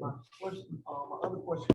My other question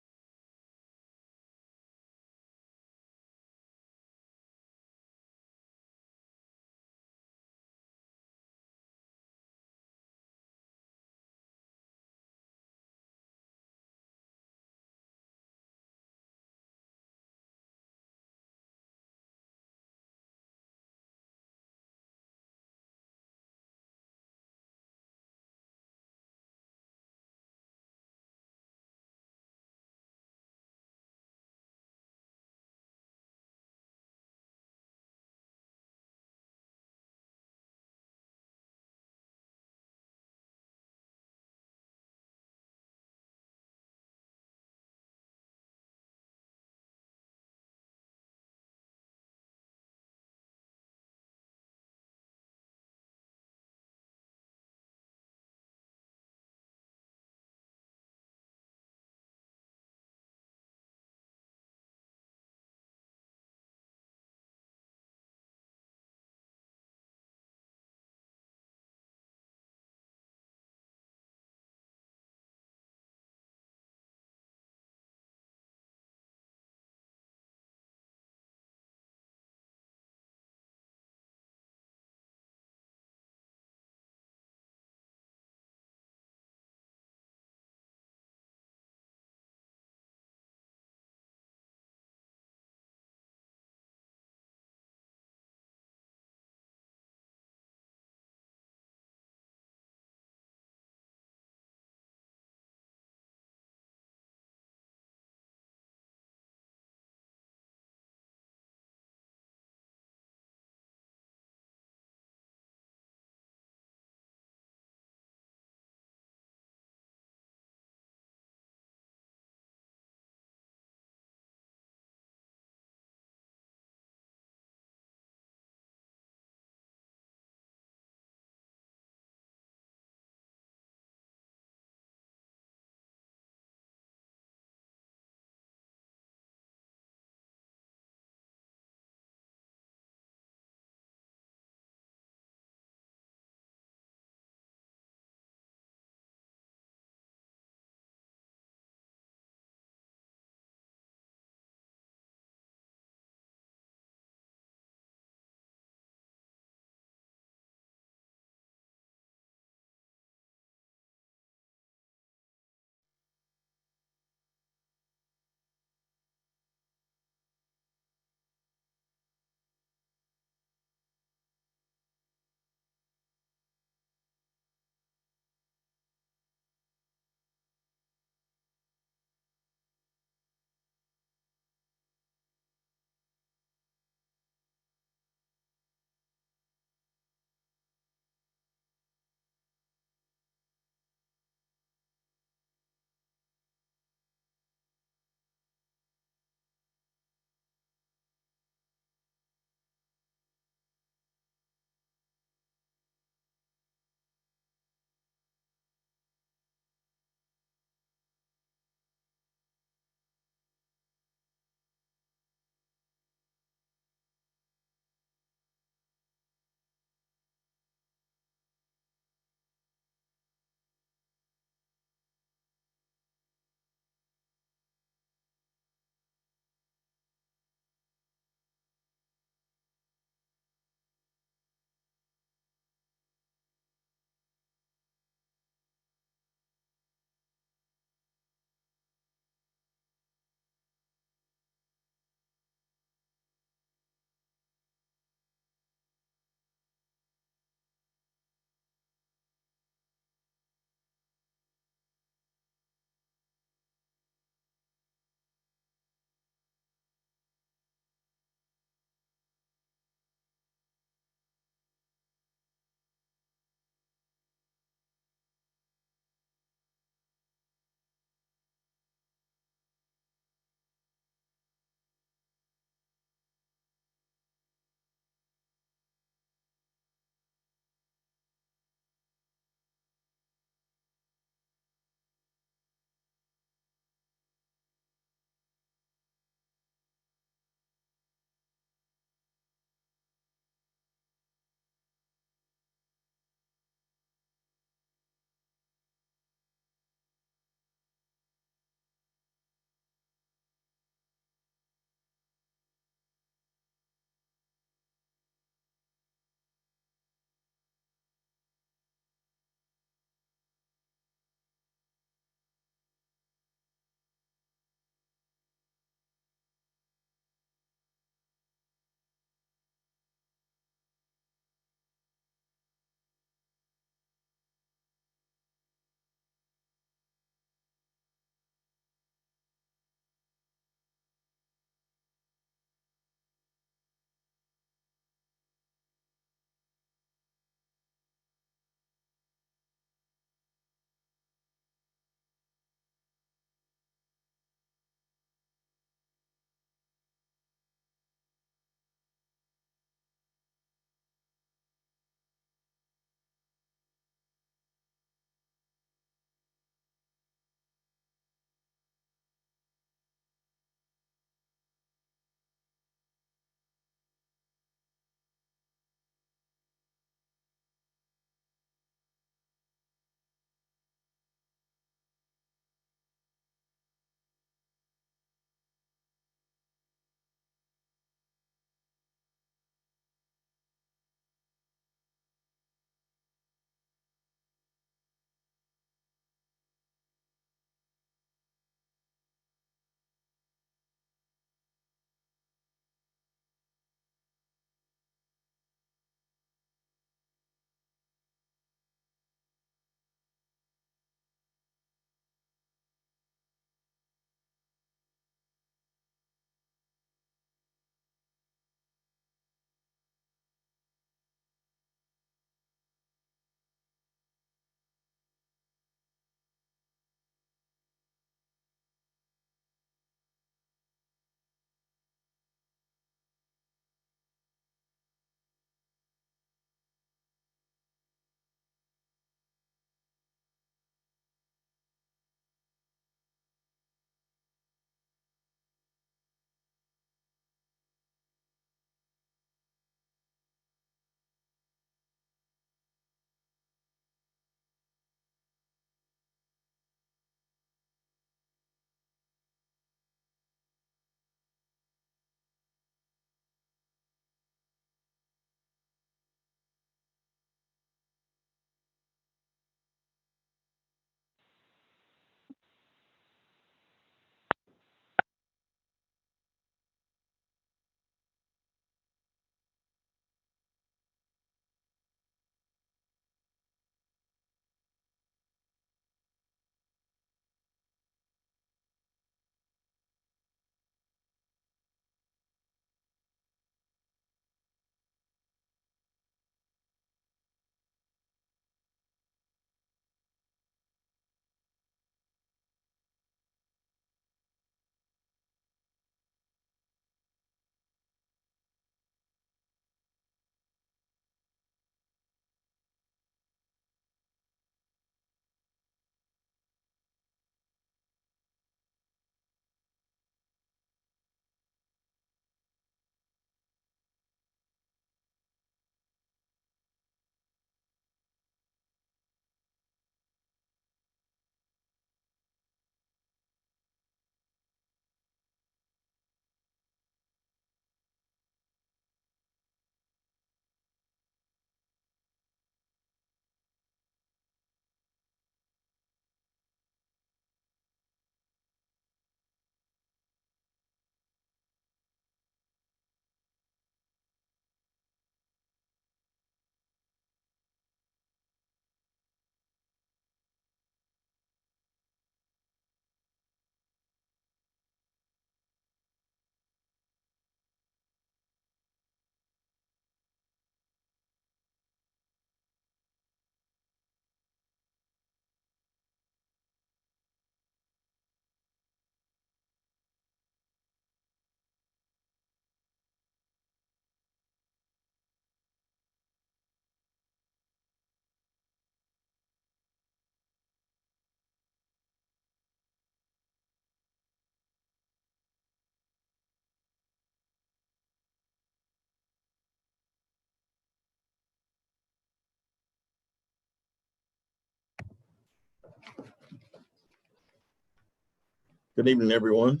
Good evening, everyone.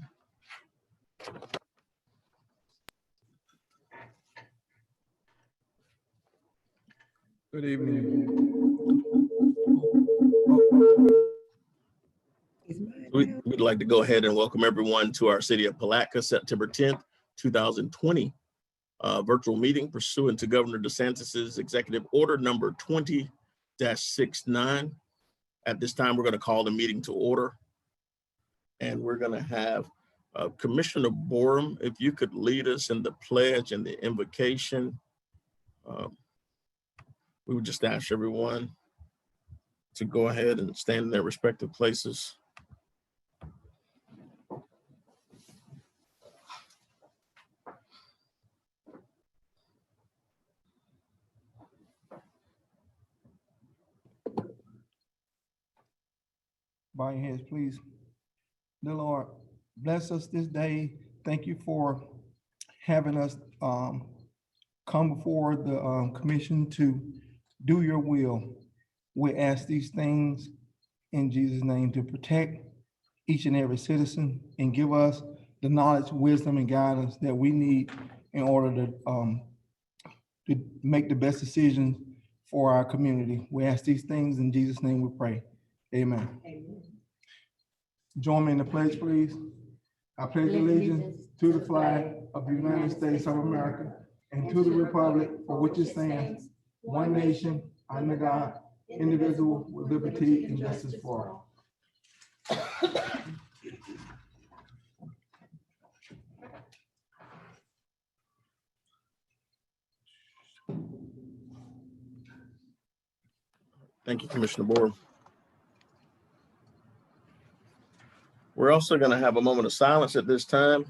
Good evening. We'd like to go ahead and welcome everyone to our City of Palatka, September 10th, 2020 virtual meeting pursuant to Governor DeSantis's Executive Order number 20-69. At this time, we're going to call the meeting to order. And we're going to have Commissioner Borum, if you could lead us in the pledge and the invocation. We would just ask everyone to go ahead and stand in their respective places. Bow your heads, please. Dear Lord, bless us this day. Thank you for having us come before the commission to do your will. We ask these things in Jesus' name to protect each and every citizen and give us the knowledge, wisdom, and guidance that we need in order to make the best decisions for our community. We ask these things in Jesus' name we pray. Amen. Amen. Join me in the pledge, please. I pledge allegiance to the flag of the United States of America and to the republic for which it stands, one nation, under God, indivisible, with liberty and justice for all. Thank you, Commissioner Borum. We're also going to have a moment of silence at this time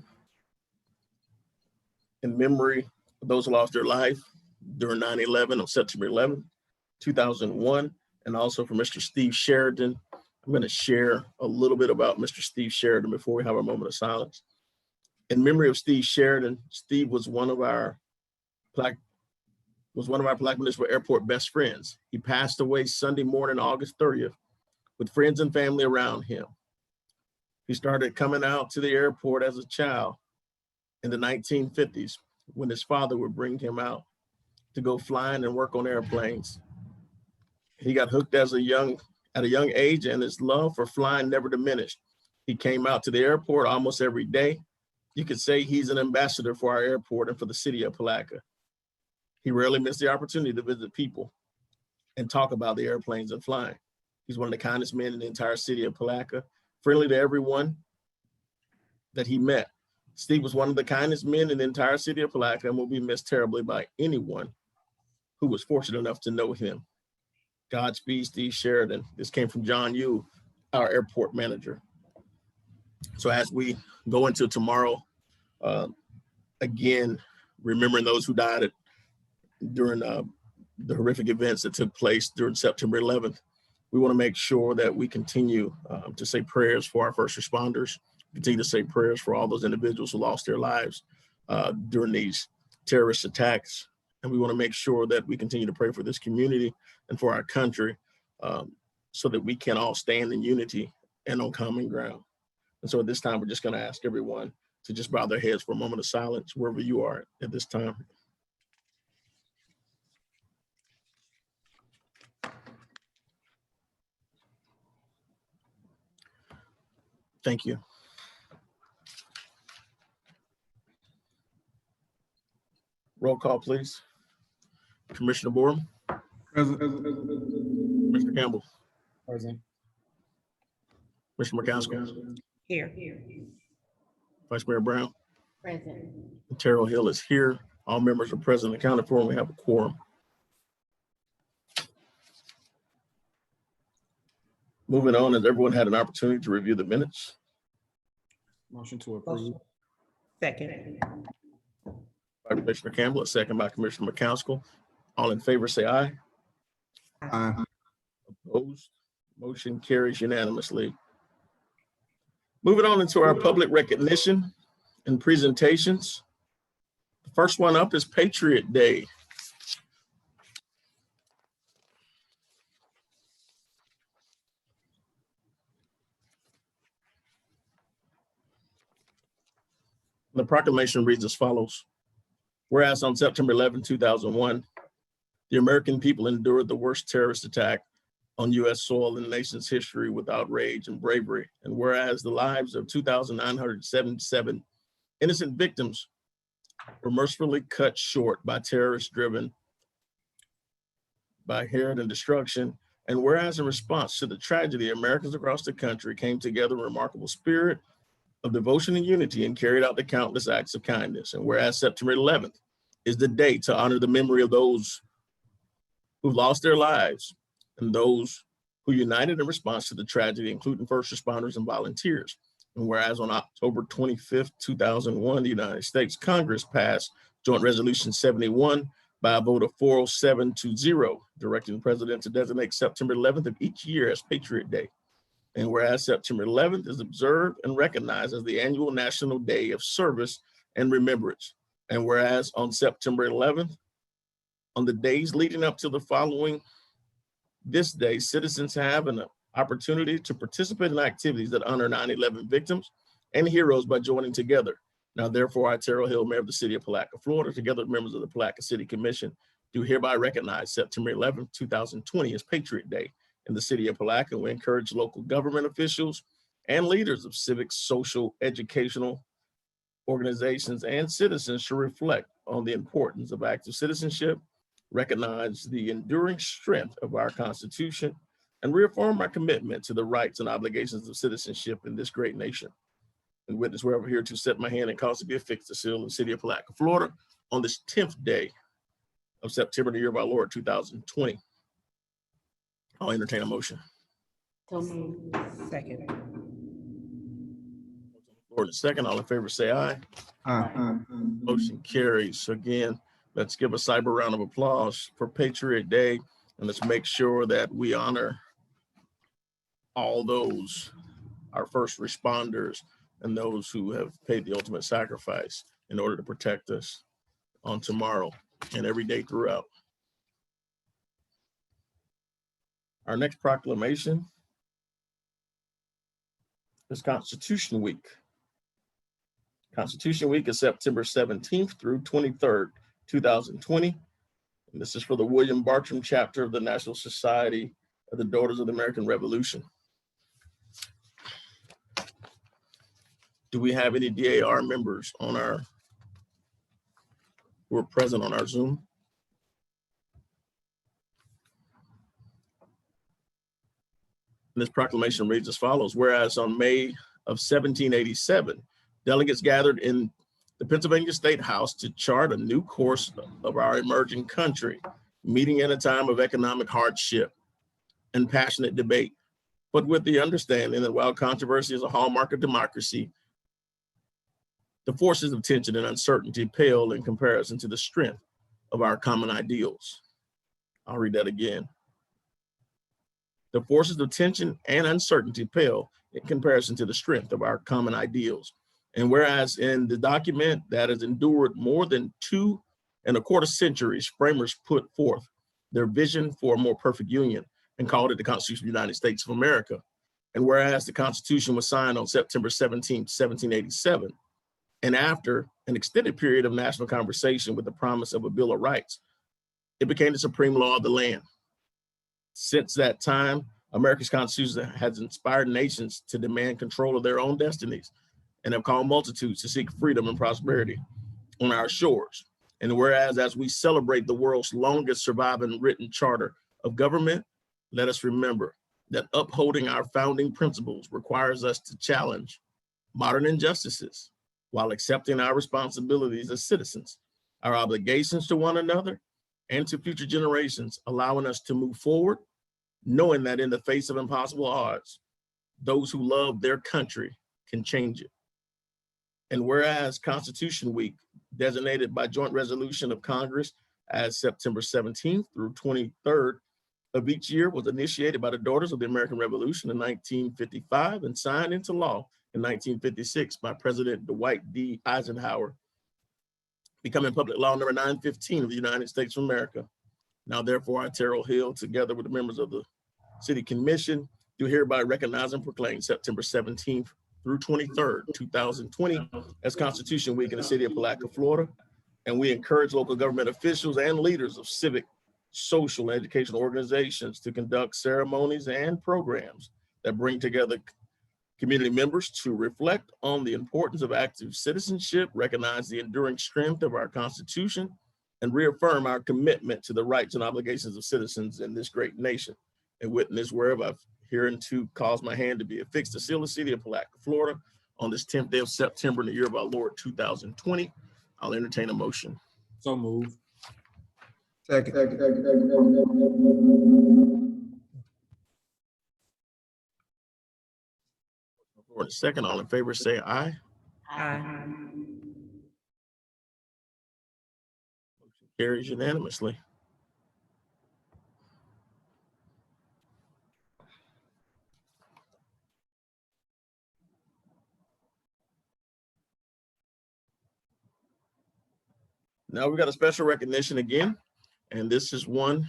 in memory of those who lost their life during 9/11 on September 11, 2001, and also for Mr. Steve Sheridan. I'm going to share a little bit about Mr. Steve Sheridan before we have a moment of silence. In memory of Steve Sheridan, Steve was one of our Palatka Municipal Airport best friends. He passed away Sunday morning, August 30th, with friends and family around him. He started coming out to the airport as a child in the 1950s when his father would bring him out to go flying and work on airplanes. He got hooked at a young age, and his love for flying never diminished. He came out to the airport almost every day. You could say he's an ambassador for our airport and for the city of Palatka. He rarely missed the opportunity to visit people and talk about the airplanes and flying. He's one of the kindest men in the entire city of Palatka, friendly to everyone that he met. Steve was one of the kindest men in the entire city of Palatka and will be missed terribly by anyone who was fortunate enough to know him. Godspeed, Steve Sheridan. This came from John Yu, our airport manager. So as we go into tomorrow, again, remembering those who died during the horrific events that took place during September 11th, we want to make sure that we continue to say prayers for our first responders, continue to say prayers for all those individuals who lost their lives during these terrorist attacks. And we want to make sure that we continue to pray for this community and for our country so that we can all stand in unity and on common ground. And so at this time, we're just going to ask everyone to just bow their heads for a moment of silence wherever you are at this time. Thank you. Roll call, please. Commissioner Borum. Present. Mr. Campbell. Present. Mr. McCaskill. Here. Vice Mayor Brown. Present. Terrell Hill is here. All members are present and accounted for, and we have a quorum. Moving on, has everyone had an opportunity to review the minutes? Motion to approve. Second. By Commissioner Campbell, a second by Commissioner McCaskill. All in favor, say aye. Aye. Opposed? Motion carries unanimously. Moving on into our public recognition and presentations. The first one up is Patriot Day. The proclamation reads as follows. Whereas on September 11, 2001, the American people endured the worst terrorist attack on U.S. soil in the nation's history with outrage and bravery. And whereas the lives of 2,977 innocent victims were mercifully cut short by terrorists driven by hatred and destruction. And whereas in response to the tragedy, Americans across the country came together in remarkable spirit of devotion and unity and carried out the countless acts of kindness. And whereas September 11th is the day to honor the memory of those who lost their lives and those who united in response to the tragedy, including first responders and volunteers. And whereas on October 25th, 2001, the United States Congress passed Joint Resolution 71 by a vote of 407-0, directing the president to designate September 11th of each year as Patriot Day. And whereas September 11th is observed and recognized as the annual National Day of Service and Remembrance. And whereas on September 11th, on the days leading up to the following this day, citizens have an opportunity to participate in activities that honor 9/11 victims and heroes by joining together. Now, therefore, I, Terrell Hill, Mayor of the City of Palatka, Florida, together with members of the Palatka City Commission, do hereby recognize September 11th, 2020 as Patriot Day in the City of Palatka. We encourage local government officials and leaders of civic, social, educational organizations and citizens to reflect on the importance of active citizenship, recognize the enduring strength of our Constitution, and reaffirm our commitment to the rights and obligations of citizenship in this great nation. And witness wherever here to set my hand and cause to be affixed to seal in the City of Palatka, Florida, on this 10th day of September, the year of our Lord 2020. I'll entertain a motion. So moved. Second. Lord, a second. All in favor say aye. Motion carries. Again, let's give a cyber round of applause for Patriot Day, and let's make sure that we honor all those, our first responders, and those who have paid the ultimate sacrifice in order to protect us on tomorrow and every day throughout. Our next proclamation is Constitution Week. Constitution Week is September 17th through 23rd, 2020. And this is for the William Bartram chapter of the National Society of the Daughters of the American Revolution. Do we have any DAR members on who are present on our Zoom? And this proclamation reads as follows. Whereas on May of 1787, delegates gathered in the Pennsylvania State House to chart a new course of our emerging country, meeting at a time of economic hardship and passionate debate, but with the understanding that while controversy is a hallmark of democracy, the forces of tension and uncertainty pale in comparison to the strength of our common ideals. I'll read that again. The forces of tension and uncertainty pale in comparison to the strength of our common ideals. And whereas in the document that has endured more than 2¼ centuries, framers put forth their vision for a more perfect union and called it the Constitution of the United States of America. And whereas the Constitution was signed on September 17, 1787, and after an extended period of national conversation with the promise of a Bill of Rights, it became the supreme law of the land. Since that time, America's Constitution has inspired nations to demand control of their own destinies and have called multitudes to seek freedom and prosperity on our shores. And whereas as we celebrate the world's longest surviving written charter of government, let us remember that upholding our founding principles requires us to challenge modern injustices while accepting our responsibilities as citizens, our obligations to one another and to future generations, allowing us to move forward, knowing that in the face of impossible odds, those who love their country can change it. And whereas Constitution Week, designated by joint resolution of Congress as September 17th through 23rd of each year, was initiated by the Daughters of the American Revolution in 1955 and signed into law in 1956 by President Dwight D. Eisenhower, becoming public law number 915 of the United States of America. Now, therefore, I, Terrell Hill, together with the members of the City Commission, do hereby recognize and proclaim September 17th through 23rd, 2020 as Constitution Week in the city of Palatka, Florida. And we encourage local government officials and leaders of civic, social, and educational organizations to conduct ceremonies and programs that bring together community members to reflect on the importance of active citizenship, recognize the enduring strength of our Constitution, and reaffirm our commitment to the rights and obligations of citizens in this great nation. And witness whereof I've hereunto caused my hand to be affixed to seal the city of Palatka, Florida, on this 10th day of September in the year of our Lord 2020. I'll entertain a motion. So move. Second. For a second, all in favor say aye. Aye. Carries unanimously. Now we got a special recognition again, and this is one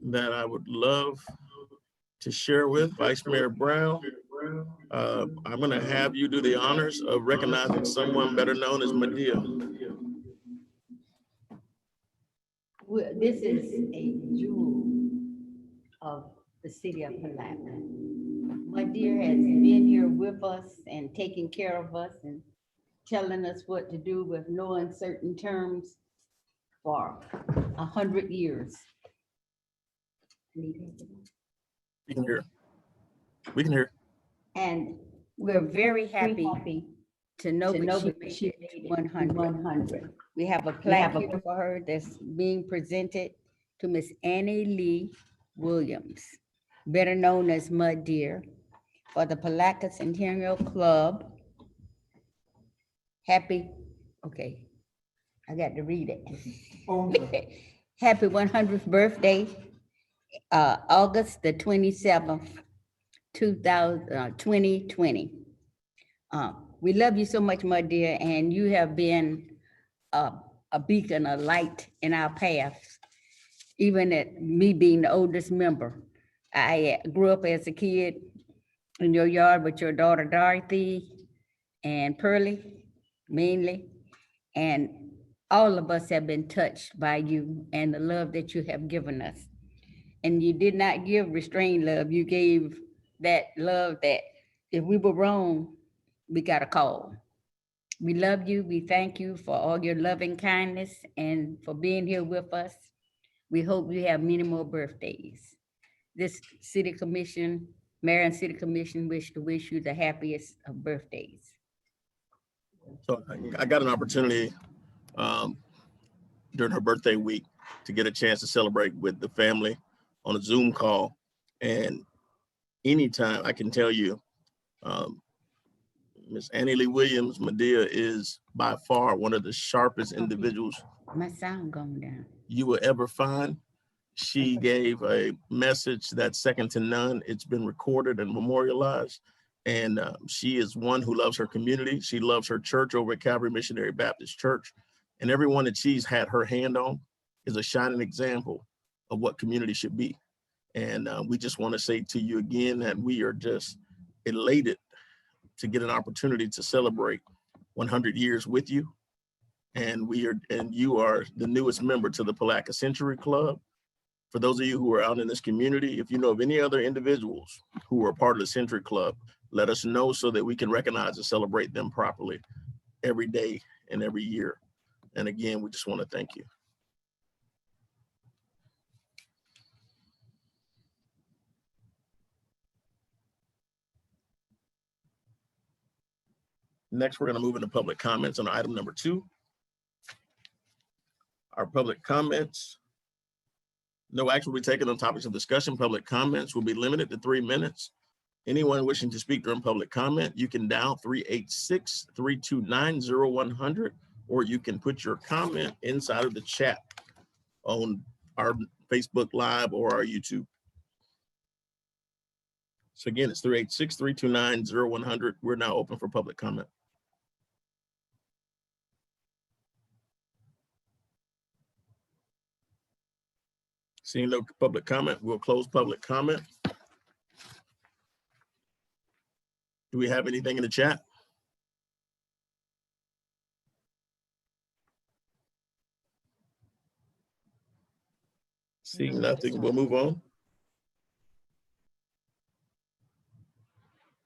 that I would love to share with Vice Mayor Brown. I'm going to have you do the honors of recognizing someone better known as Medea. Well, this is a jewel of the city of Palatka. My dear has been here with us and taking care of us and telling us what to do with no uncertain terms for 100 years. We can hear. We can hear. And We're very happy to know that she made it 100. We have a plaque here for her that's being presented to Miss Annie Lee Williams, better known as Mud Deer, for the Palatka Centennial Club. Happy, okay, I got to read it. Happy 100th birthday, August the 27th, 2020. We love you so much, my dear, and you have been a beacon, a light in our paths. Even at me being the oldest member, I grew up as a kid in your yard with your daughter Dorothy and Pearlie, mainly, and all of us have been touched by you and the love that you have given us. And you did not give restrained love. You gave that love that if we were wrong, we got a call. We love you. We thank you for all your loving kindness and for being here with us. We hope you have many more birthdays. This city commission, mayor and city commission wish you the happiest of birthdays. So I got an opportunity during her birthday week to get a chance to celebrate with the family on a Zoom call. And anytime I can tell you, Miss Annie Lee Williams, Medea, is by far one of the sharpest individuals My sound going down. you will ever find. She gave a message that's second to none. It's been recorded and memorialized. And she is one who loves her community. She loves her church over at Calvary Missionary Baptist Church. And everyone that she's had her hand on is a shining example of what community should be. And we just want to say to you again that we are just elated to get an opportunity to celebrate 100 years with you. And you are the newest member to the Palatka Century Club. For those of you who are out in this community, if you know of any other individuals who are part of the Century Club, let us know so that we can recognize and celebrate them properly every day and every year. And again, we just want to thank you. Next, we're going to move into public comments on item number 2. Our public comments, no action will be taken on topics of discussion. Public comments will be limited to 3 minutes. Anyone wishing to speak during public comment, you can dial 386-329-0100, or you can put your comment inside of the chat on our Facebook Live or our YouTube. So again, it's 386-329-0100. We're now open for public comment. Seeing no public comment, we'll close public comment. Do Do we have anything in the chat? Seeing nothing, we'll move on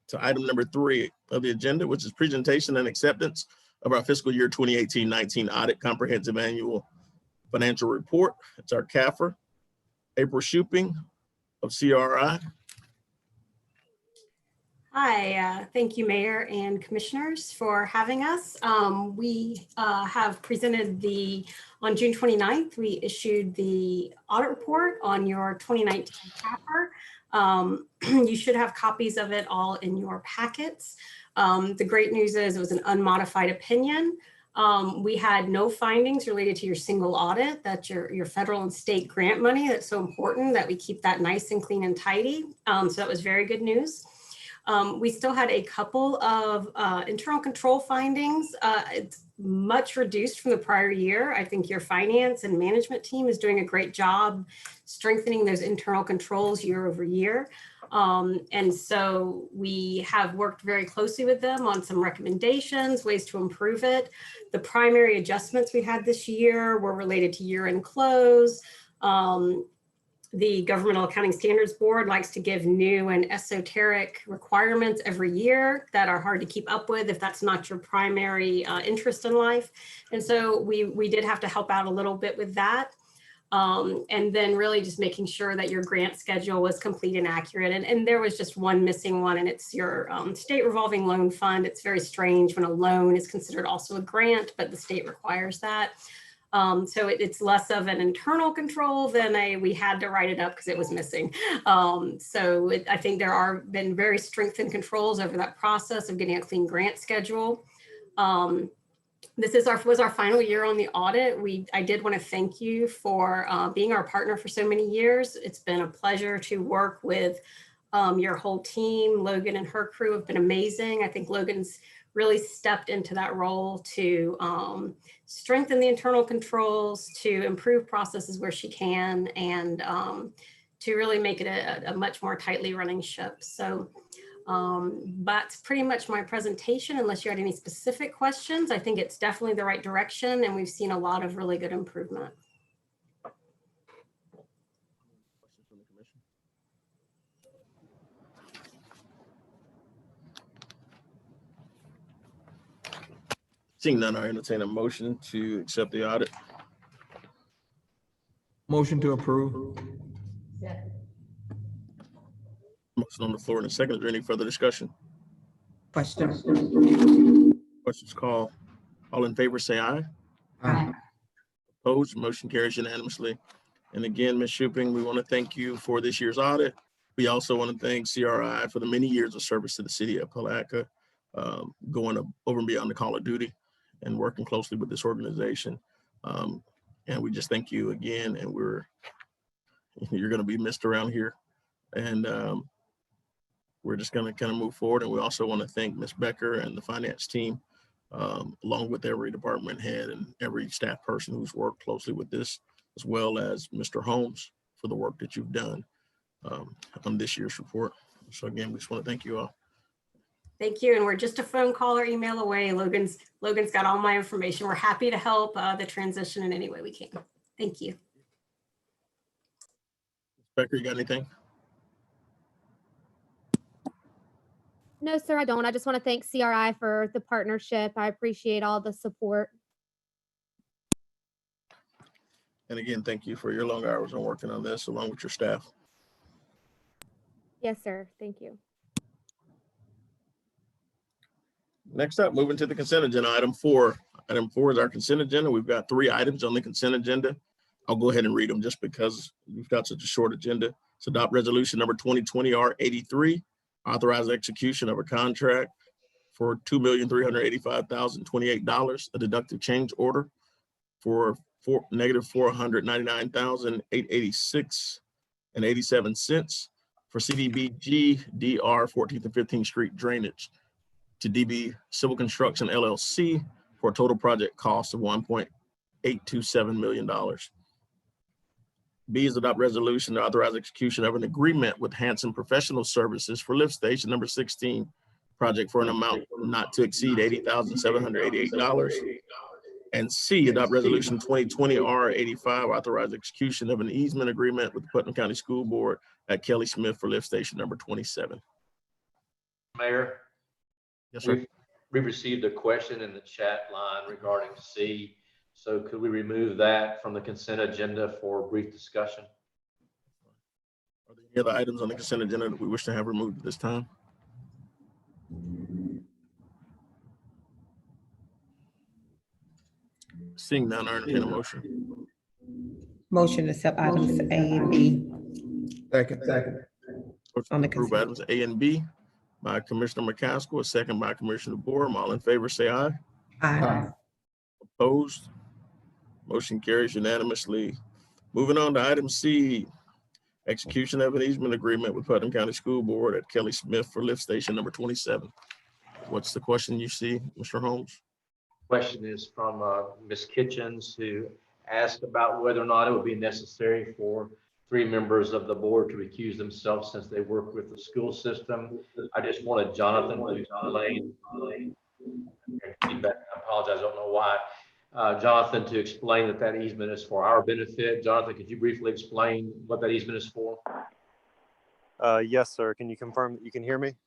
to item number 3 of the agenda, which is presentation and acceptance of our fiscal year 2018-19 audit comprehensive annual financial report. It's our CAFR, April Shuping of CRI. Hi, thank you, Mayor and Commissioners, for having us. We have presented on June 29th, we issued the audit report on your 2019 CAFR. You should have copies of it all in your packets. The great news is it was an unmodified opinion. We had no findings related to your single audit. That's your federal and state grant money. That's so important that we keep that nice and clean and tidy. So that was very good news. We still had a couple of internal control findings. It's much reduced from the prior year. I think your finance and management team is doing a great job strengthening those internal controls year over year. And so we have worked very closely with them on some recommendations, ways to improve it. The primary adjustments we had this year were related to year-end close. The Governmental Accounting Standards Board likes to give new and esoteric requirements every year that are hard to keep up with if that's not your primary interest in life. And so we did have to help out a little bit with that. And then really just making sure that your grant schedule was complete and accurate. And there was just one missing one, and it's your state revolving loan fund. It's very strange when a loan is considered also a grant, but the state requires that. So it's less of an internal control than we had to write it up because it was missing. I think there are been very strengthened controls over that process of getting a clean grant schedule. This was our final year on the audit. I did want to thank you for being our partner for so many years. It's been a pleasure to work with your whole team. Logan and her crew have been amazing. I think Logan's really stepped into that role to strengthen the internal controls, to improve processes where she can, and to really make it a much more tightly running ship. So that's pretty much my presentation, unless you had any specific questions. I think it's definitely the right direction, and we've seen a lot of really good improvement. Questions from the commission? Seeing none, I entertain a motion to accept the audit. Motion to approve. Motion on the floor in a second. Is there any further discussion? Question. Questions called. All in favor, say aye. Aye. Opposed, motion carries unanimously. And again, Ms. Shuping, we want to thank you for this year's audit. We also want to thank CRI for the many years of service to the city of Palatka, going over and beyond the call of duty and working closely with this organization. And we just thank you again, and you're going to be missed around here. And we're just going to kind of move forward. And we also want to thank Ms. Becker and the finance team, along with every department head and every staff person who's worked closely with this, as well as Mr. Holmes for the work that you've done on this year's report. So again, we just want to thank you all. Thank you. And we're just a phone call or email away. Logan's got all my information. We're happy to help the transition in any way we can. Thank you. Becker, you got anything? No, sir, I don't. I just want to thank CRI for the partnership. I appreciate all the support. And again, thank you for your long hours on working on this along with your staff. Yes, sir. Thank you. Next up, moving to the consent agenda, item 4. Item 4 is our consent agenda. We've got 3 items on the consent agenda. I'll go ahead and read them just because we've got such a short agenda. So adopt resolution number 2020 R83, authorize execution of a contract for $2,385,028, a deductive change order for negative $499,886.87 for CDBG DR 14th and 15th Street drainage to DB Civil Construction LLC for a total project cost of $1.827 million. B is adopt resolution to authorize execution of an agreement with Hanson Professional Services for lift station number 16 project for an amount not to exceed $80,788. And C, adopt resolution 2020 R85, authorize execution of an easement agreement with the Putnam County School Board at Kelly Smith for lift station number 27. Mayor, Yes, sir. we received a question in the chat line regarding C. So could we remove that from the consent agenda for a brief discussion? Are there any other items on the consent agenda that we wish to have removed at this time? Seeing none, I entertain a motion. Motion to accept items A and B. Second. On the Approve consent. items A and B by Commissioner McCaskill, a second by Commissioner Borum. All in favor, say aye. Aye. Opposed? Motion carries unanimously. Moving on to item C, execution of an easement agreement with Putnam County School Board at Kelly Smith for lift station number 27. What's the question you see, Mr. Holmes? Question is from Ms. Kitchens, who asked about whether or not it would be necessary for 3 members of the board to recuse themselves since they work with the school system. I just wanted Jonathan to explain. Feedback, I apologize, I don't know why. Jonathan to explain that easement is for our benefit. Jonathan, could you briefly explain what that easement is for? Yes, sir. Can you confirm that you can hear me?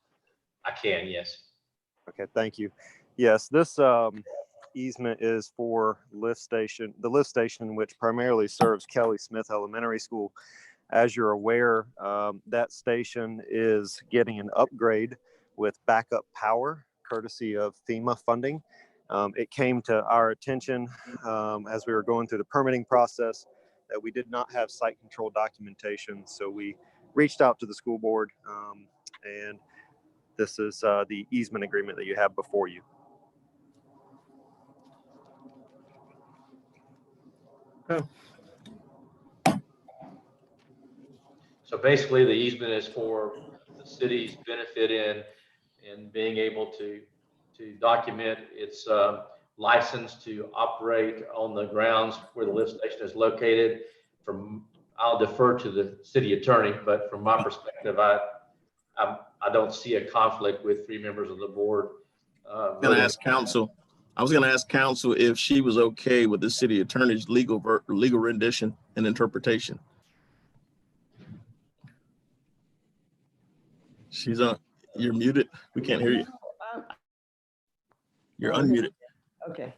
I can, yes. Okay, thank you. Yes, this easement is for the lift station, which primarily serves Kelly Smith Elementary School. As you're aware, that station is getting an upgrade with backup power, courtesy of FEMA funding. It came to our attention as we were going through the permitting process that we did not have site control documentation. So we reached out to the school board, and this is the easement agreement that you have before you. So basically the easement is for the city's benefit in being able to document its license to operate on the grounds where the lift station is located. I'll defer to the city attorney, but from my perspective, I don't see a conflict with 3 members of the board. I was going to ask counsel if she was okay with the city attorney's legal rendition and interpretation. She's on. You're muted. We can't hear you. You're unmuted. Okay.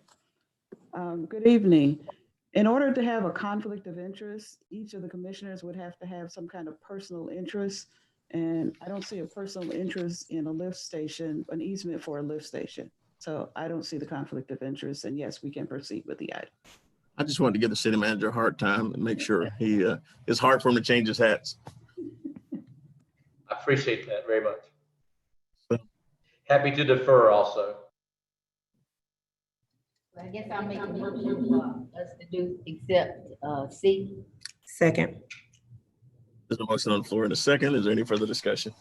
Good evening. In order to have a conflict of interest, each of the commissioners would have to have some kind of personal interest. And I don't see a personal interest in a lift station, an easement for a lift station. So I don't see the conflict of interest. And yes, we can proceed with the item. I just wanted to give the city manager a hard time and make sure it's hard for him to change his hats. I appreciate that very much. Happy to defer also. I guess I'll make a motion for us to do except C. Second. There's a motion on the floor in a second. Is there any further discussion?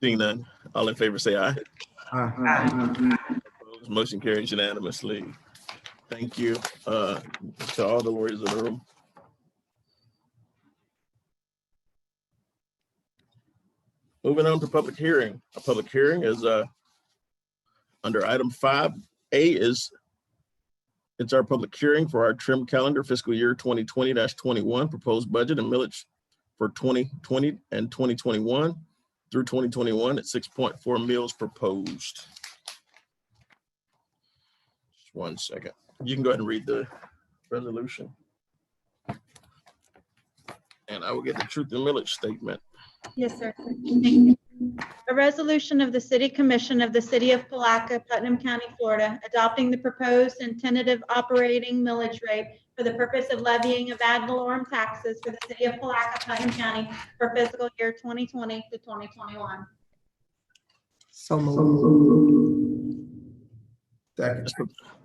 Seeing none, all in favor say aye. Opposed, motion carries unanimously. Thank you to all the lawyers in the room. Moving on to public hearing. A public hearing is under item 5A it's our public hearing for our trim calendar fiscal year 2020-21 proposed budget and millage for 2020 and 2021 through 2021 at 6.4 mills proposed. Just 1 second. You can go ahead and read the resolution. And I will get the truth and millage statement. Yes, sir. Thank you. A resolution of the City Commission of the City of Palatka, Putnam County, Florida, adopting the proposed and tentative operating millage rate for the purpose of levying of ad valorem taxes for the City of Palatka, Putnam County for fiscal year 2020 to 2021. So moved. Second.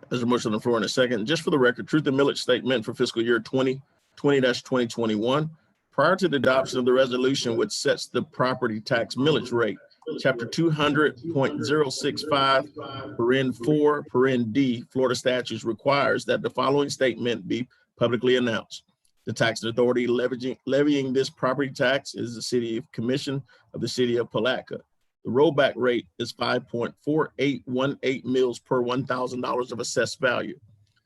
There's a motion on the floor in a second. Just for the record, truth and millage statement for fiscal year 2020-2021. Prior to the adoption of the resolution which sets the property tax millage rate, chapter 200.065, paren 4, paren D, Florida statutes requires that the following statement be publicly announced. The taxing authority levying this property tax is the City Commission of the City of Palatka. The rollback rate is 5.4818 mils per $1,000 of assessed value.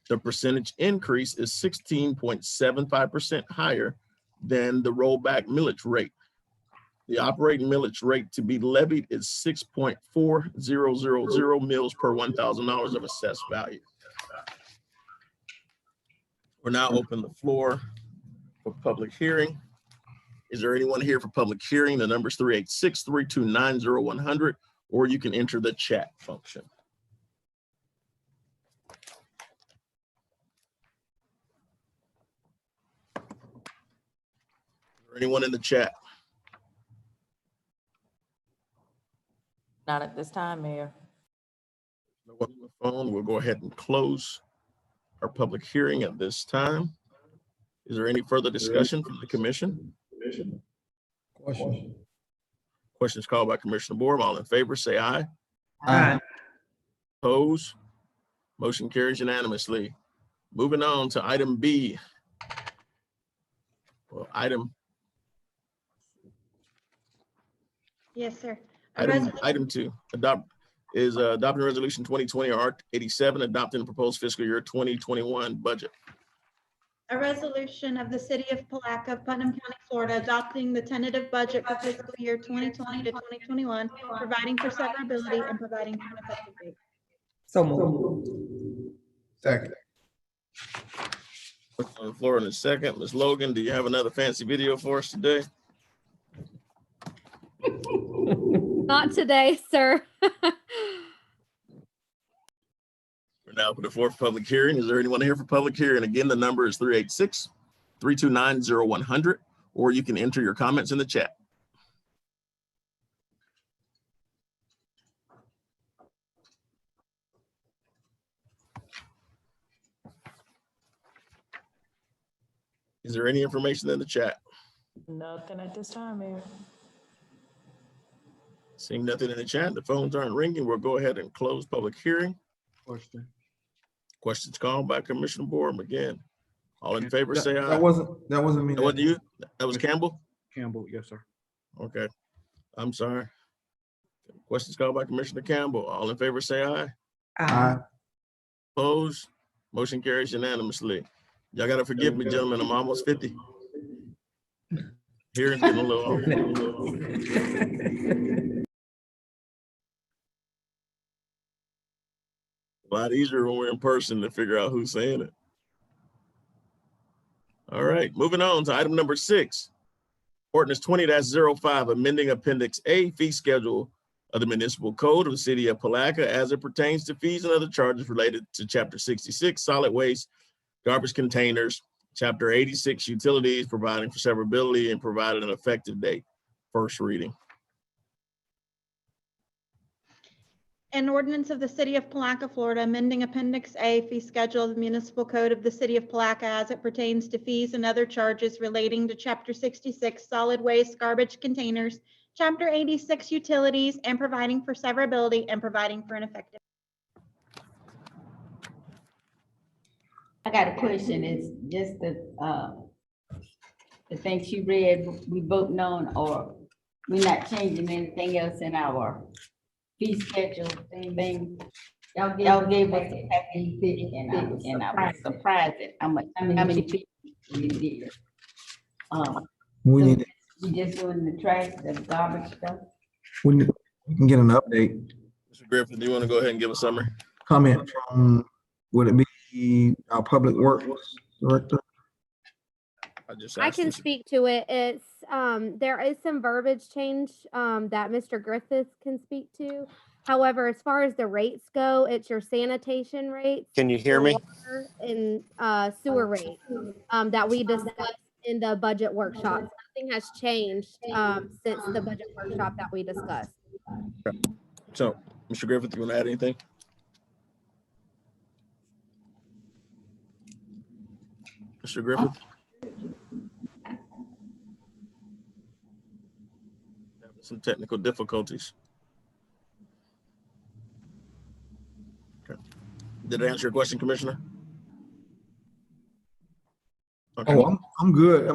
The percentage increase is 16.75% higher than the rollback millage rate. The operating millage rate to be levied is 6.4000 mils per $1,000 of assessed value. We're now open the floor for public hearing. Is there anyone here for public hearing? The number is 386-329-0100, or you can enter the chat function. Is there anyone in the chat? Not at this time, Mayor. No one on the phone. We'll go ahead and close our public hearing at this time. Is there any further discussion from the commission? Question. Questions called by Commissioner Board. All in favor, say aye. Aye. Oppose? Motion carries unanimously. Moving on to item B. Well, Yes, sir. item 2, adopting resolution 2020 R87, adopting the proposed fiscal year 2021 budget. A resolution of the City of Palatka, Putnam County, Florida, adopting the tentative budget for fiscal year 2020 to 2021, providing for severability and providing for an effective date. So moved. Second. On the floor in a second. Ms. Logan, do you have another fancy video for us today? Not today, sir. We're now open the floor for public hearing. Is there anyone here for public hearing? Again, the number is 386-329-0100, or you can enter your comments in the chat. Is there any information in the chat? Nothing at this time, Mayor. Seeing nothing in the chat, the phones aren't ringing. We'll go ahead and close public hearing. Question. Questions called by Commissioner Borum again. All in favor, say aye. That wasn't me. That wasn't you? That was Campbell? Campbell, yes, sir. Okay. I'm sorry. Questions called by Commissioner Campbell. All in favor, say aye. Aye. Opposed? Motion carries unanimously. Y'all gotta forgive me, gentlemen. I'm almost 50. Hearing's getting a little off. A lot easier when we're in person to figure out who's saying it. All right, moving on to item number 6. Ordinance 20-05, amending Appendix A fee schedule of the municipal code of the city of Palatka as it pertains to fees and other charges related to Chapter 66, solid waste, garbage containers, Chapter 86, utilities, providing for severability and providing an effective date. First reading. An ordinance of the City of Palatka, Florida, amending Appendix A fee schedule of the municipal code of the City of Palatka as it pertains to fees and other charges relating to Chapter 66, solid waste, garbage containers, Chapter 86, utilities, and providing for severability and providing for an effective. I got a question. It's just the things you read, we voting on, or we're not changing anything else in our fee schedule thing. Y'all gave us a package and I was surprised at how many fees we did. We just doing the trash, the garbage stuff. we can get an update. Mr. Griffin, do you want to go ahead and give a summary? Comment from, would it be our public works director? I can speak to it. It's there is some verbiage change that Mr. Griffith can speak to. However, as far as the rates go, it's your sanitation rates. Can you hear for me? water and sewer rates that we discussed in the budget workshop. Nothing has changed since the budget workshop that we discussed. So, Mr. Griffith, you want to add anything? Mr. Griffith? Having some technical difficulties. Okay. Did it answer your question, Commissioner? Okay. Oh, I'm good.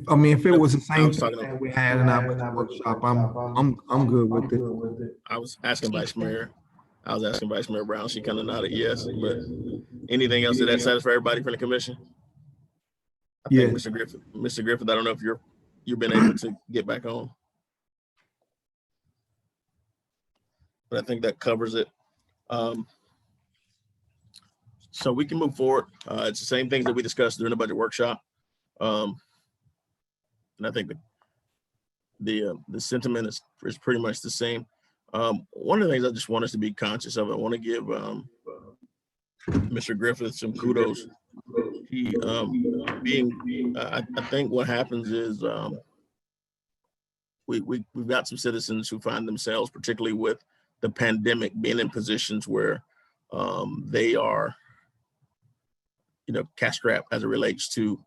If it was the I same was thing talking, that we had in our budget workshop, I'm good with it. I was asking Vice Mayor. I was asking Vice Mayor Brown. She kind of nodded yes, but anything else that satisfy everybody from the commission? I think Yes. Mr. Griffith, I don't know if you've been able to get back on. But I think that covers it. So we can move forward. It's the same things that we discussed during the budget workshop. And I think the sentiment is pretty much the same. One of the things I just want us to be conscious of, I want to give Mr. Griffith some kudos. He I think what happens is we've got some citizens who find themselves, particularly with the pandemic, being in positions where they are, cash strapped as it relates to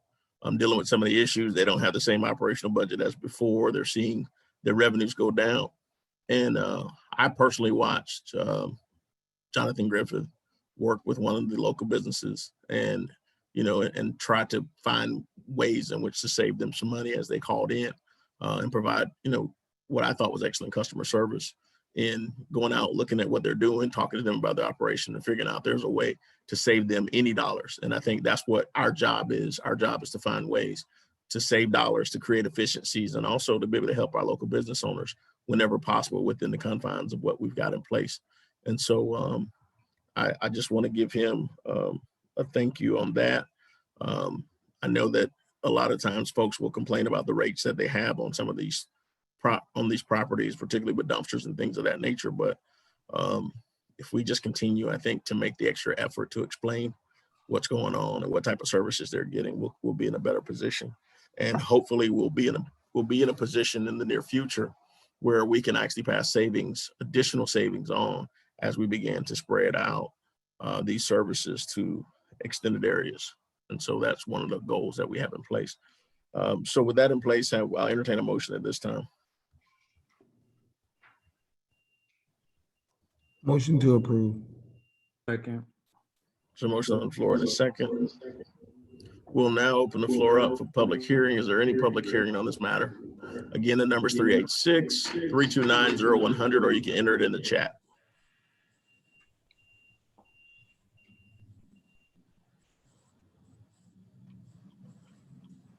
dealing with some of the issues. They don't have the same operational budget as before. They're seeing their revenues go down. And I personally watched Jonathan Griffith work with one of the local businesses and try to find ways in which to save them some money as they called in and provide, what I thought was excellent customer service in going out, looking at what they're doing, talking to them about the operation and figuring out there's a way to save them any dollars. And I think that's what our job is. Our job is to find ways to save dollars, to create efficiencies, and also to be able to help our local business owners whenever possible within the confines of what we've got in place. And so I just want to give him a thank you on that. I know that a lot of times folks will complain about the rates that they have on some of these properties, particularly with dumpsters and things of that nature. But if we just continue, I think, to make the extra effort to explain what's going on and what type of services they're getting, we'll be in a better position. And hopefully we'll be in a position in the near future where we can actually pass additional savings on as we begin to spread out these services to extended areas. And so that's one of the goals that we have in place. So with that in place, I'll entertain a motion at this time. Motion to approve. Second. So motion on the floor in a second. We'll now open the floor up for public hearing. Is there any public hearing on this matter? Again, the number is 386-329-0100, or you can enter it in the chat.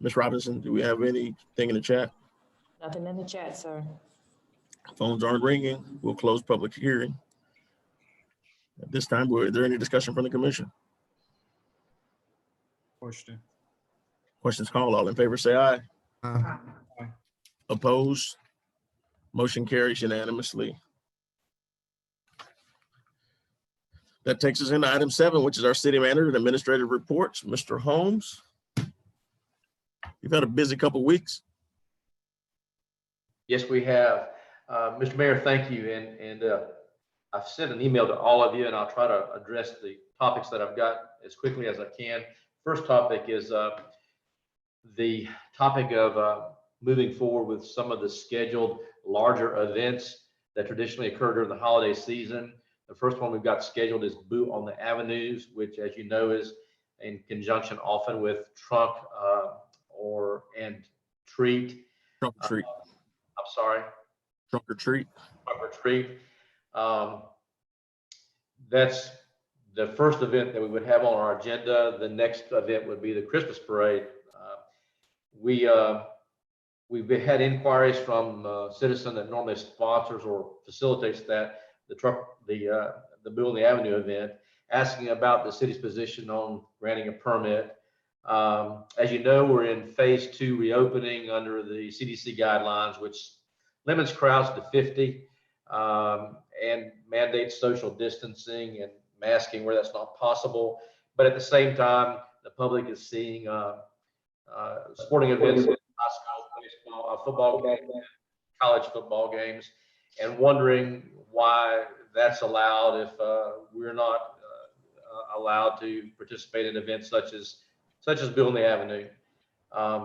Ms. Robinson, do we have anything in the chat? Nothing in the chat, sir. Phones aren't ringing. We'll close public hearing. At this time, is there any discussion from the commission? Question. Questions called. All in favor, say aye. Aye. Opposed? Motion carries unanimously. That takes us into item 7, which is our city manager and administrative reports. Mr. Holmes, you've had a busy couple of weeks. Yes, we have. Mr. Mayor, thank you. And I've sent an email to all of you, and I'll try to address the topics that I've got as quickly as I can. First topic is the topic of moving forward with some of the scheduled larger events that traditionally occur during the holiday season. The first one we've got scheduled is Boot on the Avenues, which, as you know, is in conjunction often with Trunk and Treat. Trunk or treat. I'm sorry. Trunk or treat. Trunk or treat. That's the first event that we would have on our agenda. The next event would be the Christmas parade. We've had inquiries from a citizen that normally sponsors or facilitates that, the Boot on the Avenue event, asking about the city's position on granting a permit. As you know, we're in phase 2 reopening under the CDC guidelines, which limits crowds to 50 and mandates social distancing and masking where that's not possible. But at the same time, the public is seeing sporting events, high school baseball, football games, college football games, and wondering why that's allowed if we're not allowed to participate in events such as Boot on the Avenue.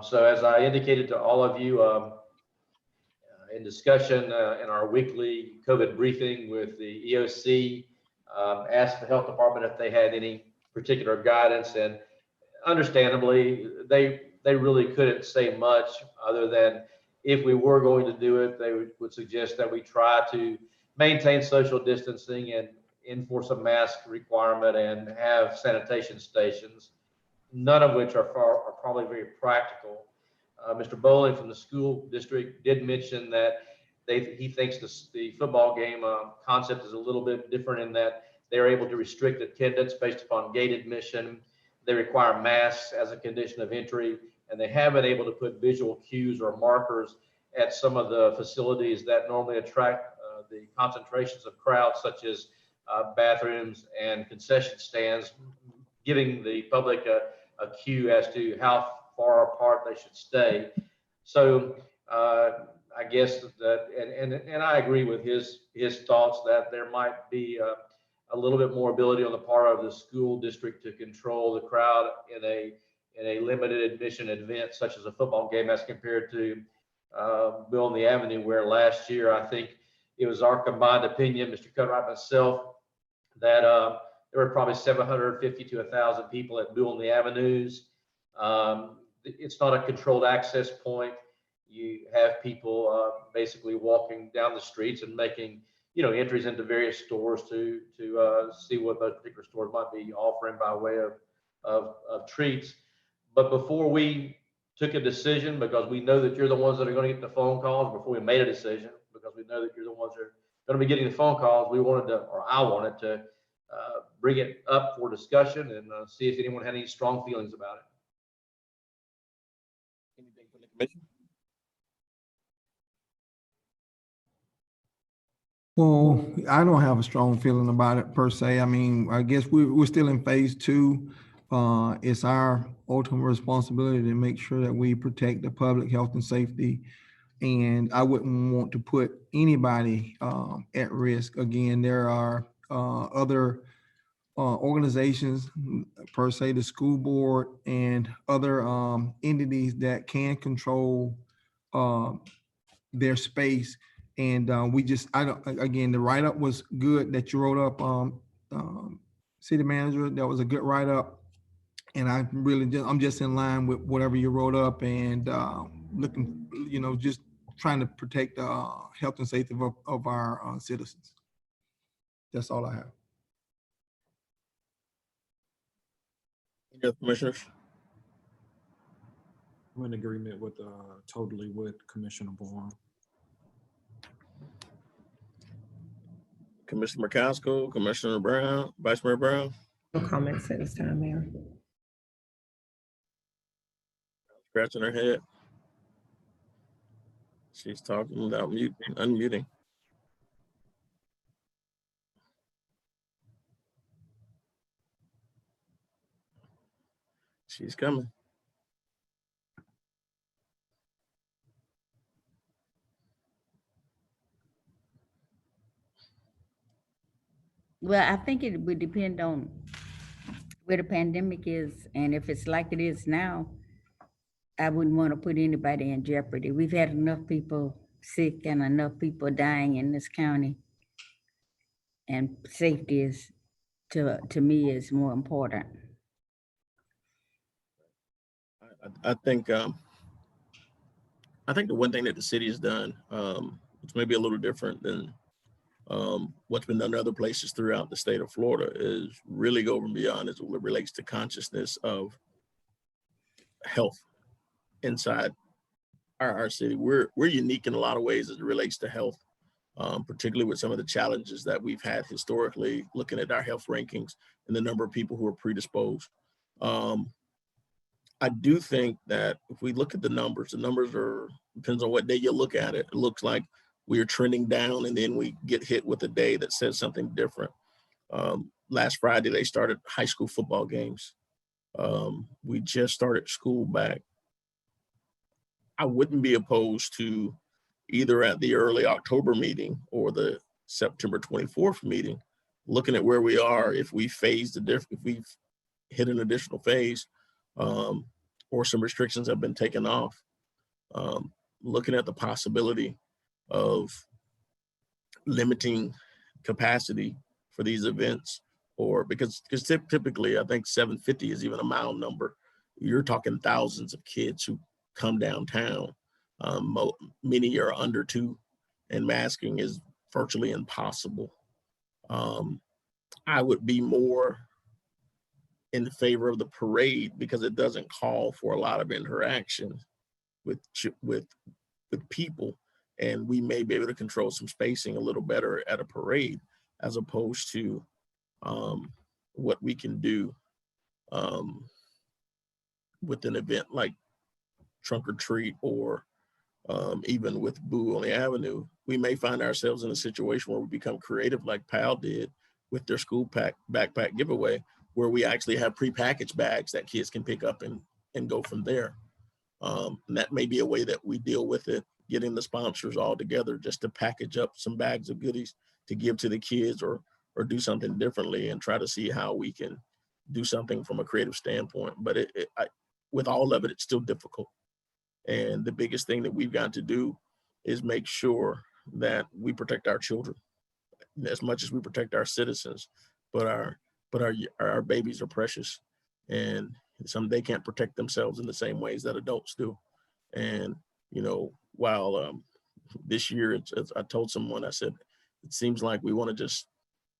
So as I indicated to all of you in discussion in our weekly COVID briefing with the EOC, asked the health department if they had any particular guidance, and understandably, they they really couldn't say much other than if we were going to do it, they would suggest that we try to maintain social distancing and enforce a mask requirement and have sanitation stations, none of which are probably very practical. Mr. Bowling from the school district did mention that he thinks the football game concept is a little bit different in that they're able to restrict attendance based upon gate admission. They require masks as a condition of entry, and they have been able to put visual cues or markers at some of the facilities that normally attract the concentrations of crowds, such as bathrooms and concession stands, giving the public a cue as to how far apart they should stay. So I guess that, and I agree with his thoughts that there might be a little bit more ability on the part of the school district to control the crowd in a limited admission event such as a football game as compared to Bill on the Avenue, where last year I think it was our combined opinion, Mr. Cutright, myself, that there were probably 750 to 1,000 people at Bill on the Avenues. It's not a controlled access point. You have people basically walking down the streets and making, entries into various stores to see what those particular stores might be offering by way of treats. But before we took a decision, because we know that you're the ones that are going to get the phone calls, before we made a decision, because we know that you're the ones that are going to be getting the phone calls, I wanted to bring it up for discussion and see if anyone had any strong feelings about it. Anything from the commission? Well, I don't have a strong feeling about it per se. I mean, I guess we're still in phase 2. It's our ultimate responsibility to make sure that we protect the public health and safety. And I wouldn't want to put anybody at risk. Again, there are other organizations, per se, the school board and other entities that can control their space. And again, the write-up was good that you wrote up, city manager. That was a good write-up. And I'm just in line with whatever you wrote up and looking, just trying to protect the health and safety of our citizens. That's all I have. Any other commissioners? I'm in agreement with totally with Commissioner Bourne. Commissioner McCaskill, Commissioner Brown, Vice Mayor Brown. No comments at this time, Mayor. Scratching her head. She's talking without unmuting. She's coming. Well, I think it would depend on where the pandemic is, and if it's like it is now, I wouldn't want to put anybody in jeopardy. We've had enough people sick and enough people dying in this county, and safety is, to me, is more important. I think the one thing that the city has done, which may be a little different than what's been done in other places throughout the state of Florida, is really go over and beyond as it relates to consciousness of health inside our city. We're unique in a lot of ways as it relates to health, particularly with some of the challenges that we've had historically, looking at our health rankings and the number of people who are predisposed. I do think that if we look at the numbers depends on what day you look at it. It looks like we are trending down, and then we get hit with a day that says something different. Last Friday, they started high school football games. We just started school back. I wouldn't be opposed to either at the early October meeting or the September 24th meeting, looking at where we are, if we if we've hit an additional phase, or some restrictions have been taken off, looking at the possibility of limiting capacity for these events, or because typically I think 750 is even a mild number. you're talking thousands of kids who come downtown. Many are under 2, and masking is virtually impossible. I would be more in favor of the parade because it doesn't call for a lot of interaction with people, and we may be able to control some spacing a little better at a parade as opposed to what we can do with an event like Trunk or Treat, or even with Boo on the Avenue. We may find ourselves in a situation where we become creative like PAL did with their school backpack giveaway, where we actually have prepackaged bags that kids can pick up and go from there. And that may be a way that we deal with it, getting the sponsors all together just to package up some bags of goodies to give to the kids, or do something differently and try to see how we can do something from a creative standpoint. But with all of it, it's still difficult. And the biggest thing that we've got to do is make sure that we protect our children as much as we protect our citizens. But our babies are precious, and they can't protect themselves in the same ways that adults do. And while this year, I told someone, I said, it seems like we want to just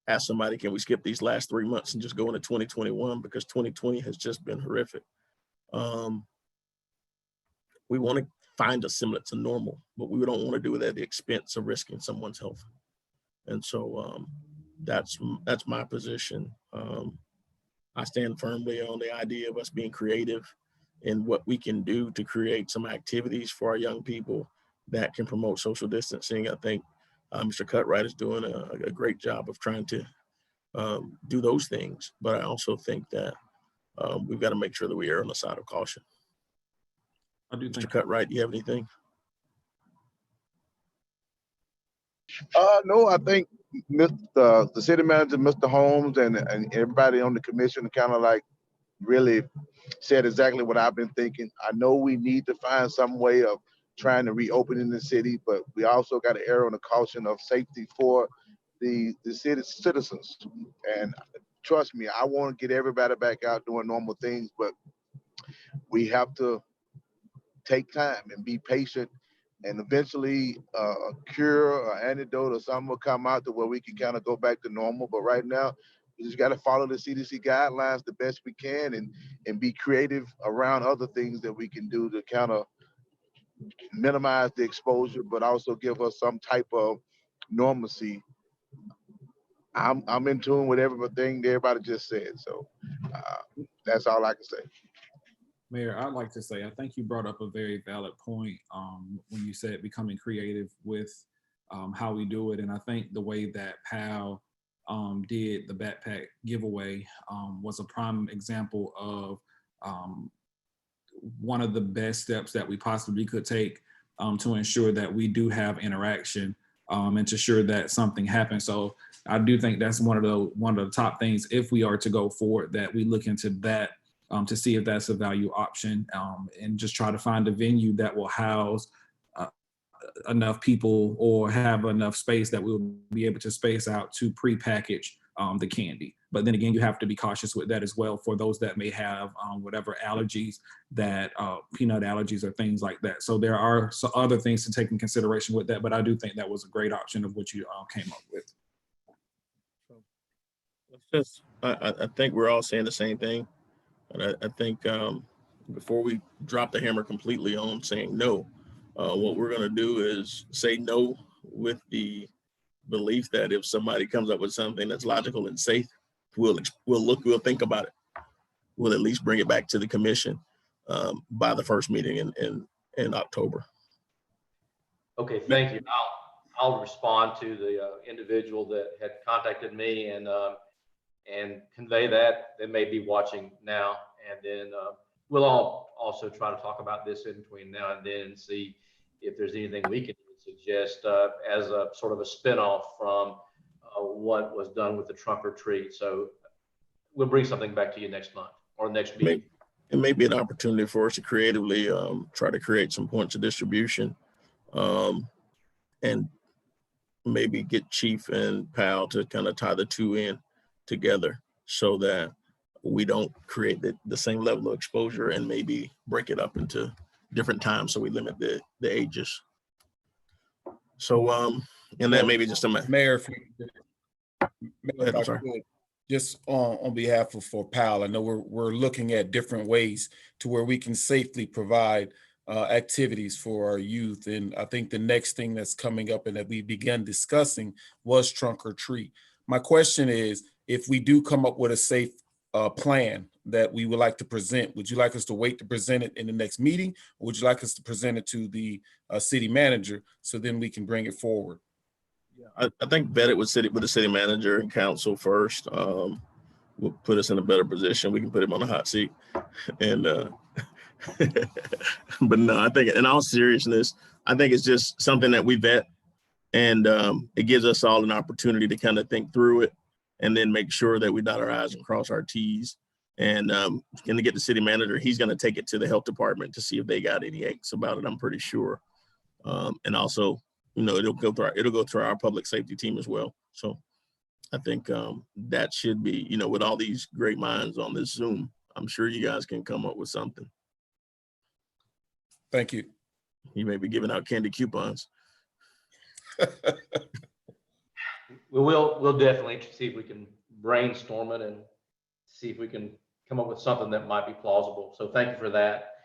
ask somebody, can we skip these last 3 months and just go into 2021, because 2020 has just been horrific. We want to find a semblance of normal, but we don't want to do it at the expense of risking someone's health. And so that's my position. I stand firmly on the idea of us being creative in what we can do to create some activities for our young people that can promote social distancing. I think Mr. Cutright is doing a great job of trying to do those things, but I also think that we've got to make sure that we err on the side of caution. I do think. Mr. Cutright, do you have anything? No, I think the city manager, Mr. Holmes, and everybody on the commission kind of like really said exactly what I've been thinking. I know we need to find some way of trying to reopen in the city, but we also got to err on the caution of safety for the city citizens. And trust me, I want to get everybody back out doing normal things, but we have to take time and be patient, and eventually a cure or antidote or something will come out to where we can kind of go back to normal. But right now, we just got to follow the CDC guidelines the best we can, and be creative around other things that we can do to kind of minimize the exposure, but also give us some type of normalcy. I'm in tune with everything that everybody just said, so that's all I can say. Mayor, I'd like to say, I think you brought up a very valid point when you said becoming creative with how we do it. And I think the way that PAL did the backpack giveaway was a prime example of one of the best steps that we possibly could take to ensure that we do have interaction and to ensure that something happens. So I do think that's one of the top things, if we are to go forward, that we look into that to see if that's a value option, and just try to find a venue that will house enough people or have enough space that we'll be able to space out to pre-package the candy. But then again, you have to be cautious with that as well for those that may have whatever allergies, that peanut allergies or things like that. So there are some other things to take in consideration with that, but I do think that was a great option of what you came up with. I think we're all saying the same thing. And I think before we drop the hammer completely on saying no, what we're going to do is say no with the belief that if somebody comes up with something that's logical and safe, we'll think about it. We'll at least bring it back to the commission by the first meeting in October. Okay, thank you. I'll respond to the individual that had contacted me and convey that. They may be watching now, and then we'll all also try to talk about this in between now and then and see if there's anything we can suggest as a sort of a spinoff from what was done with the trunk or treat. So we'll bring something back to you next month or next meeting. It may be an opportunity for us to creatively try to create some points of distribution, and maybe get Chief and PAL to kind of tie the two in together, so that we don't create the same level of exposure and maybe break it up into different times. So we limit the ages. So, and that maybe just a Mayor, I'm sorry. Just on behalf of for PAL, I know we're looking at different ways to where we can safely provide activities for our youth. And I think the next thing that's coming up and that we began discussing was trunk or treat. My question is, if we do come up with a safe plan that we would like to present, would you like us to wait to present it in the next meeting? Or would you like us to present it to the city manager so then we can bring it forward? I think vet it with the city manager and council first. Will put us in a better position. We can put him on the hot seat. And but no, I think in all seriousness, I think it's just something that we vet, and it gives us all an opportunity to kind of think through it and then make sure that we dot our I's and cross our T's. And to get the city manager, he's going to take it to the health department to see if they got any aches about it. I'm pretty sure. And also, it'll go through our public safety team as well. So I think that should be, with all these great minds on this Zoom, I'm sure you guys can come up with something. Thank you. You may be giving out candy coupons. We'll definitely see if we can brainstorm it and see if we can come up with something that might be plausible. So thank you for that.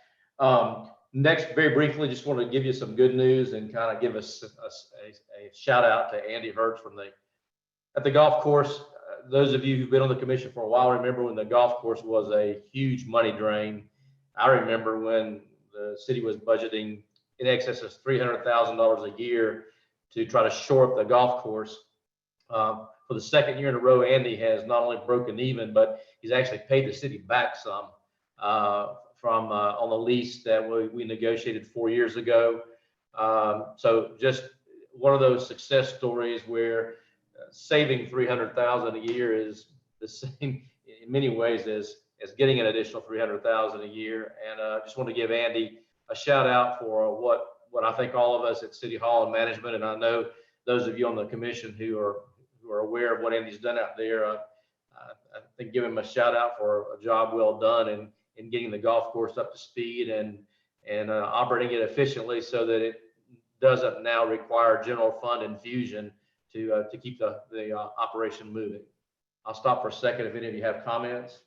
Next, very briefly, just want to give you some good news and kind of give us a shout out to Andy Hertz at the golf course. Those of you who've been on the commission for a while remember when the golf course was a huge money drain. I remember when the city was budgeting in excess of $300,000 a year to try to shore up the golf course. For the second year in a row, Andy has not only broken even, but he's actually paid the city back some from on the lease that we negotiated 4 years ago. So just one of those success stories where saving $300,000 a year is the same in many ways as getting an additional $300,000 a year. And I just want to give Andy a shout out for what I think all of us at City Hall and management, and I know those of you on the commission who are aware of what Andy's done out there, I think give him a shout out for a job well done in getting the golf course up to speed and operating it efficiently so that it doesn't now require general fund infusion to keep the operation moving. I'll stop for a second if any of you have comments.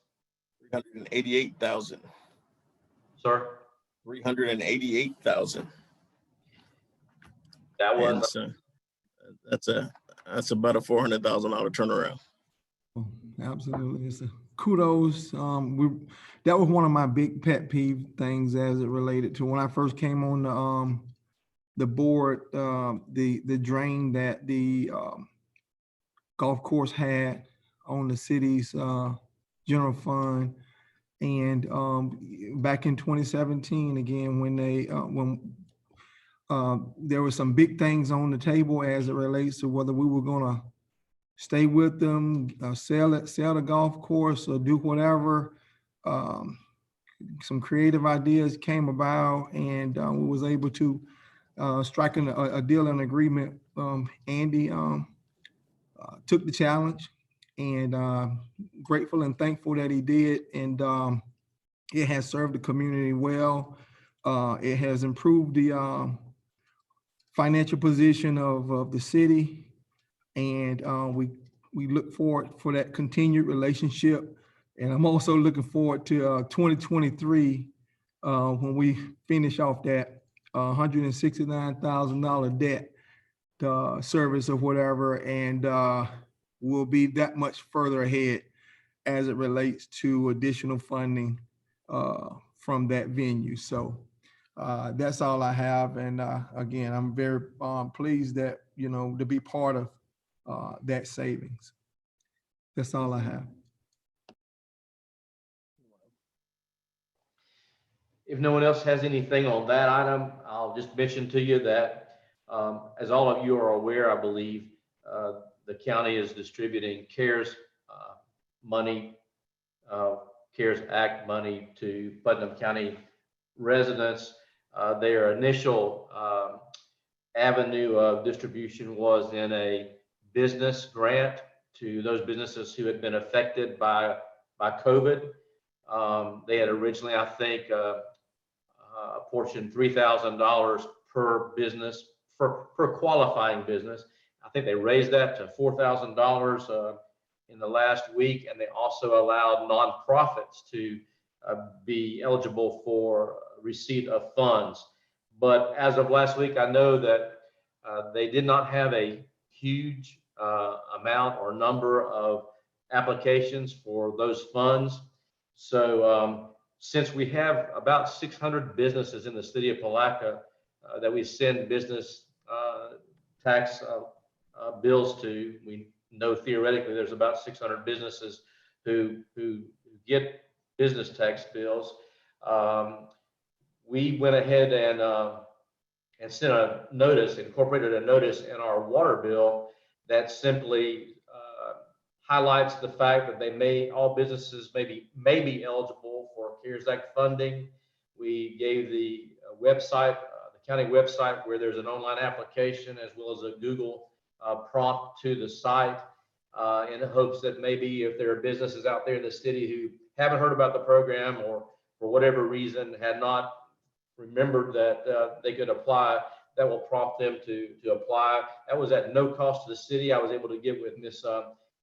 388,000. Sir? 388,000. That was that's about a $400,000 turnaround. Absolutely. It's kudos. That was one of my big pet peeve things as it related to when I first came on the board, the drain that the golf course had on the city's general fund. And back in 2017, again, when there were some big things on the table as it relates to whether we were going to stay with them, sell the golf course, or do whatever. Some creative ideas came about, and we was able to strike a deal and agreement. Andy took the challenge, and grateful and thankful that he did. And it has served the community well. It has improved the financial position of the city, and we look forward for that continued relationship. And I'm also looking forward to 2023 when we finish off that $169,000 debt service or whatever, and we'll be that much further ahead as it relates to additional funding from that venue. So that's all I have. And again, I'm very pleased that, to be part of that savings. That's all I have. If no one else has anything on that item, I'll just mention to you that as all of you are aware, I believe, the county is distributing CARES money, CARES Act money to Putnam County residents. Their initial avenue of distribution was in a business grant to those businesses who had been affected by by COVID. They had originally, I think, apportioned $3,000 per business per qualifying business. I think they raised that to $4,000 in the last week, and they also allowed nonprofits to be eligible for receipt of funds. But as of last week, I know that they did not have a huge amount or number of applications for those funds. So since we have about 600 businesses in the city of Palatka that we send business tax bills to, we know theoretically there's about 600 businesses who get business tax bills. We went ahead and sent a notice, incorporated a notice in our water bill that simply highlights the fact that all businesses may be eligible for CARES Act funding. We gave the website, the county website, where there's an online application as well as a Google prompt to the site in the hopes that maybe if there are businesses out there in the city who haven't heard about the program or for whatever reason had not remembered that they could apply, that will prompt them to apply. That was at no cost to the city. I was able to get with Ms.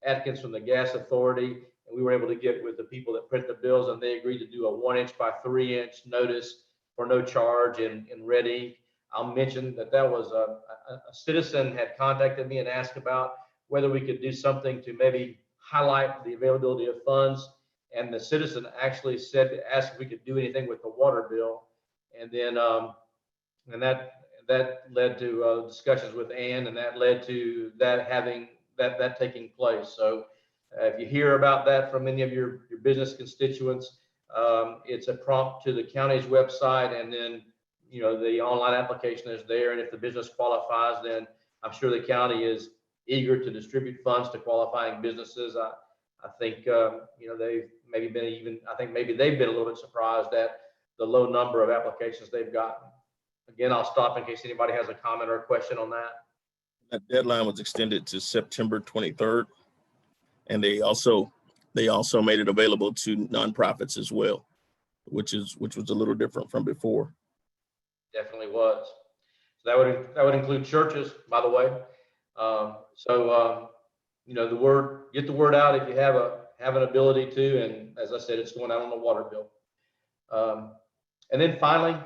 Atkins from the Gas Authority, and we were able to get with the people that print the bills, and they agreed to do a 1-inch by 3-inch notice for no charge in red ink. I'll mention that was a citizen had contacted me and asked about whether we could do something to maybe highlight the availability of funds. And the citizen actually asked if we could do anything with the water bill. And then, and that led to discussions with Ann, and that led to that taking place. So if you hear about that from any of your business constituents, it's a prompt to the county's website, and then the online application is there. And if the business qualifies, then I'm sure the county is eager to distribute funds to qualifying businesses. I think they've maybe they've been a little bit surprised at the low number of applications they've gotten. Again, I'll stop in case anybody has a comment or a question on that. That deadline was extended to September 23rd, and they also made it available to nonprofits as well, which was a little different from before. Definitely was. So that would include churches, by the way. Get the word out if you have an ability to, and as I said, it's going out on the water bill. And then finally,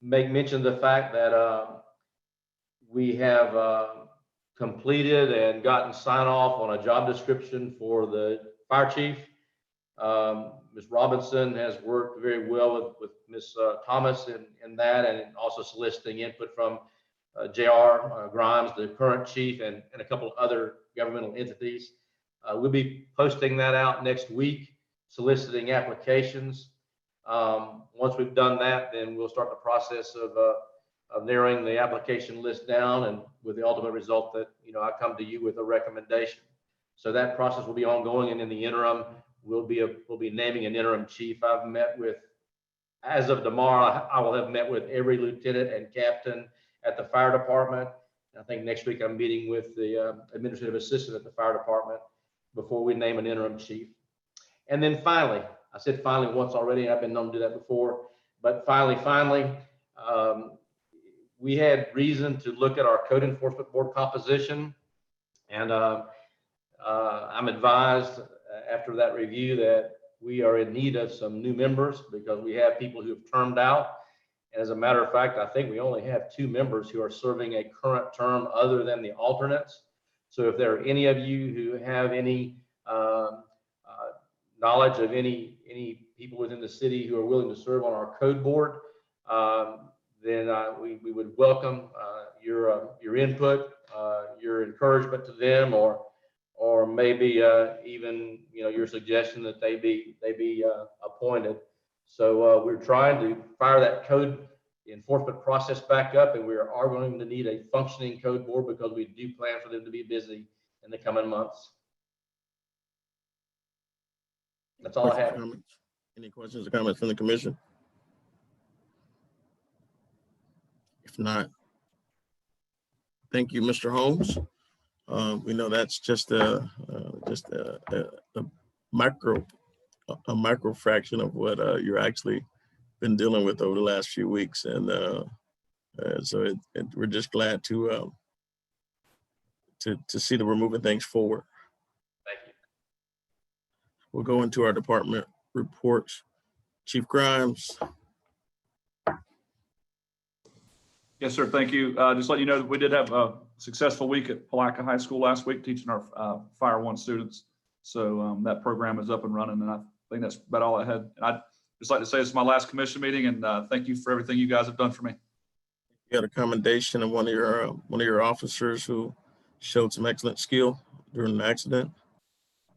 make mention of the fact that we have completed and gotten sign off on a job description for the fire chief. Ms. Robinson has worked very well with Ms. Thomas in that, and also soliciting input from J.R. Grimes, the current chief, and a couple of other governmental entities. We'll be posting that out next week, soliciting applications. Once we've done that, then we'll start the process of narrowing the application list down, and with the ultimate result that I come to you with a recommendation. So that process will be ongoing, and in the interim, we'll be naming an interim chief. I've met with, as of tomorrow, I will have met with every lieutenant and captain at the fire department. I think next week I'm meeting with the administrative assistant at the fire department before we name an interim chief. And then finally, I said finally once already, I've been known to do that before, but finally, we had reason to look at our code enforcement board composition. And I'm advised after that review that we are in need of some new members because we have people who have termed out. And as a matter of fact, I think we only have 2 members who are serving a current term other than the alternates. So if there are any of you who have any knowledge of any people within the city who are willing to serve on our code board, then we would welcome your input, your encouragement to them, or maybe even your suggestion that they be appointed. So we're trying to fire that code enforcement process back up, and we are going to need a functioning code board because we do plan for them to be busy in the coming months. That's all I have. Any questions or comments from the commission? If not, thank you, Mr. Holmes. We know that's just a micro fraction of what you're actually been dealing with over the last few weeks. And so we're just glad to see that we're moving things forward. Thank you. We'll go into our department reports. Chief Grimes. Yes, sir. Thank you. Just let you know that we did have a successful week at Palatka High School last week teaching our Fire One students. So that program is up and running, and I think that's about all I had. And I'd just like to say it's my last commission meeting, and thank you for everything you guys have done for me. You got a commendation of one of your officers who showed some excellent skill during an accident.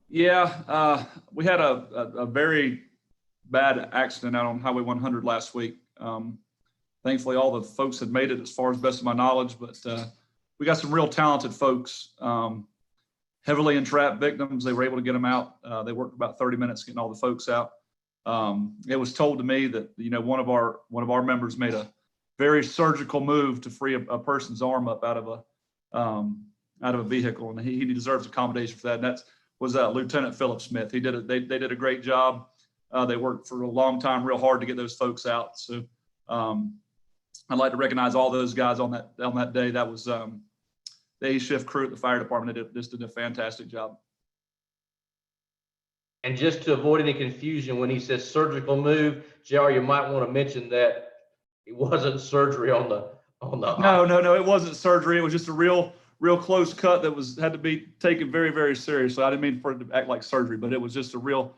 Yeah, we had a very bad accident out on Highway 100 last week. Thankfully, all the folks had made it as far as best of my knowledge, but we got some real talented folks, heavily entrapped victims. They were able to get them out. They worked about 30 minutes getting all the folks out. It was told to me that, you know, one of our members made a very surgical move to free a person's arm up out of a vehicle, and he deserves accommodation for that. And that was Lieutenant Philip Smith. They did a great job. They worked for a long time, real hard to get those folks out. So I'd like to recognize all those guys on that day. That was the A-shift crew at the fire department. They did a fantastic job. And just to avoid any confusion, when he says surgical move, JR, you might want to mention that it wasn't surgery on the. No, it wasn't surgery. It was just a real close cut that had to be taken very, very seriously. I didn't mean for it to act like surgery, but it was just a real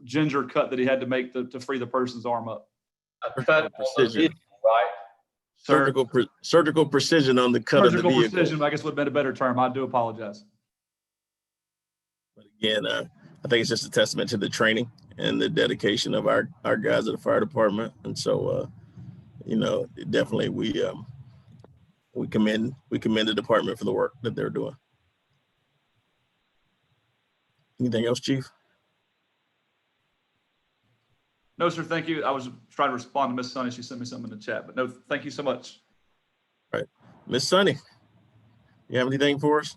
ginger cut that he had to make to free the person's arm up. A cut precision, right? Surgical precision on the cut of the vehicle. Precision, I guess would have been a better term. I do apologize. But again, I think it's just a testament to the training and the dedication of our guys at the fire department. And so, you know, definitely we commend the department for the work that they're doing. Anything else, Chief? No, sir. Thank you. I was trying to respond to Miss Sunny. She sent me something in the chat, but no, thank you so much. All right. Miss Sunny, you have anything for us?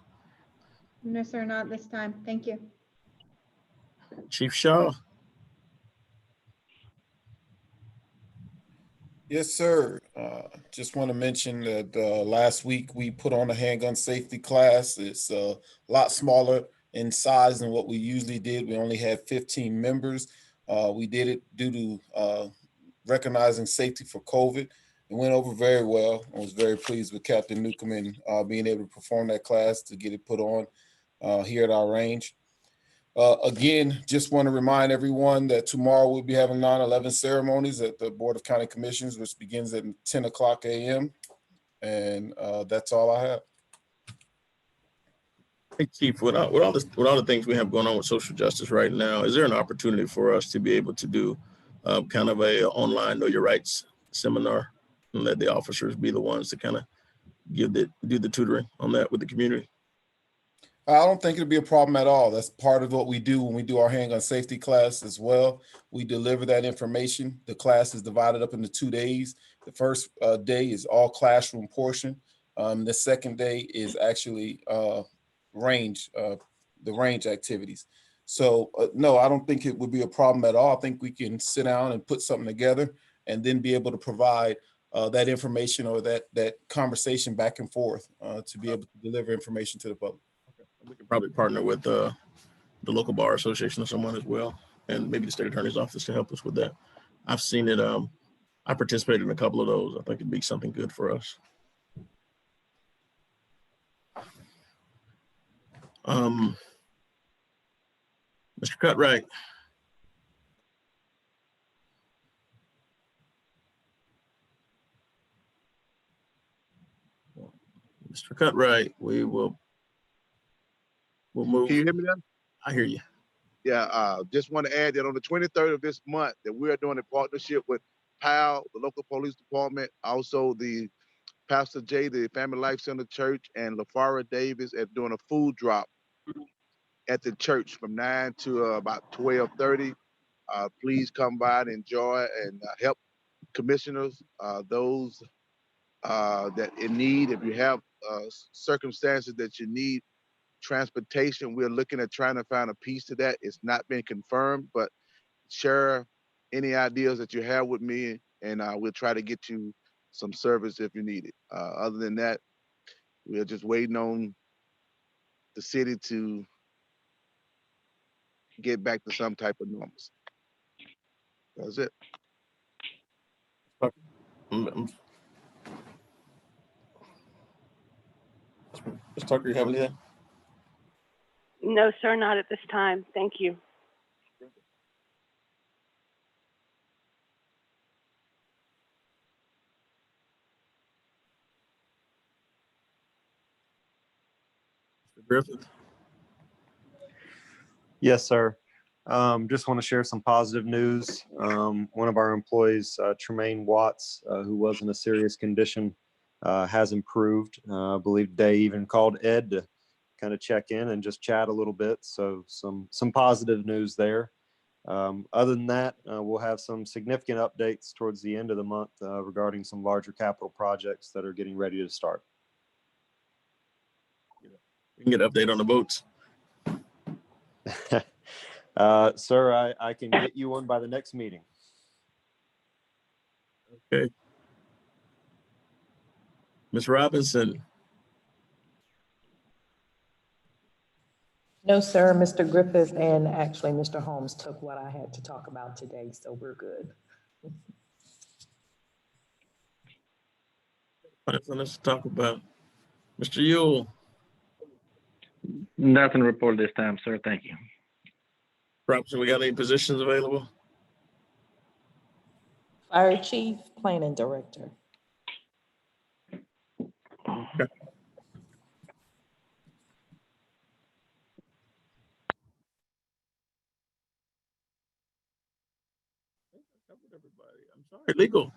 No, sir, not this time. Thank you. Chief Shaw. Yes, sir. Just want to mention that last week we put on a handgun safety class. It's a lot smaller in size than what we usually did. We only had 15 members. We did it due to recognizing safety for COVID. It went over very well. I was very pleased with Captain Newcomb and being able to perform that class to get it put on here at our range. Again, just want to remind everyone that tomorrow we'll be having 9/11 ceremonies at the Board of County Commissioners, which begins at 10 o'clock a.m. And that's all I have. Hey, Chief, with all the things we have going on with social justice right now, is there an opportunity for us to be able to do kind of a online Know Your Rights seminar and let the officers be the ones to kind of do the tutoring on that with the community? I don't think it'll be a problem at all. That's part of what we do when we do our handgun safety class as well. We deliver that information. The class is divided up into 2 days. The first day is all classroom portion. The second day is actually the range activities. So no, I don't think it would be a problem at all. I think we can sit down and put something together and then be able to provide that information or that conversation back and forth to be able to deliver information to the public. We could probably partner with the local bar association or someone as well, and maybe the state attorney's office to help us with that. I've seen it. I participated in a couple of those. I think it'd be something good for us. Mr. Cutright. Mr. Cutright, we'll move. Can you hear me now? I hear you. Yeah, just want to add that on the 23rd of this month that we are doing a partnership with PAL, the local police department, also the Pastor J, the Family Life Center Church, and LaFara Davis at doing a food drop at the church from 9 to about 12:30. Please come by and enjoy and help commissioners, those that in need. If you have circumstances that you need transportation, we're looking at trying to find a piece to that. It's not been confirmed, but share any ideas that you have with me, and we'll try to get you some service if you need it. Other than that, we're just waiting on the city to get back to some type of normalcy. That's it. Ms. Tucker, you have anything? No, sir, not at this time. Thank you. Mr. Griffith? Yes, sir. Just want to share some positive news. One of our employees, Tremaine Watts, who was in a serious condition, has improved. I believe they even called Ed to kind of check in and just chat a little bit. So some positive news there. Other than that, we'll have some significant updates towards the end of the month regarding some larger capital projects that are getting ready to start. We can get an update on the boats. Sir, I can get you one by the next meeting. Okay. Ms. Robinson? No, sir, Mr. Griffith and actually Mr. Holmes took what I had to talk about today, so we're good. So let's talk about Mr. Yule. Nothing to report this time, sir. Thank you. Props, we got any positions available? Fire Chief, Planning Director. Okay. I'm sorry, legal.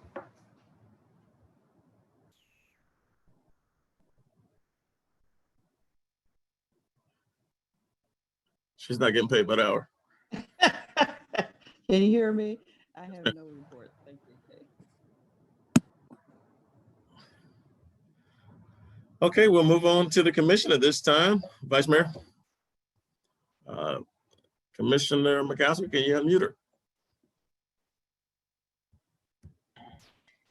She's not getting paid by the hour. Can you hear me? I have no report. Thank you. Okay, we'll move on to the commission at this time. Vice Mayor. Commissioner McCaskill, can you unmute her?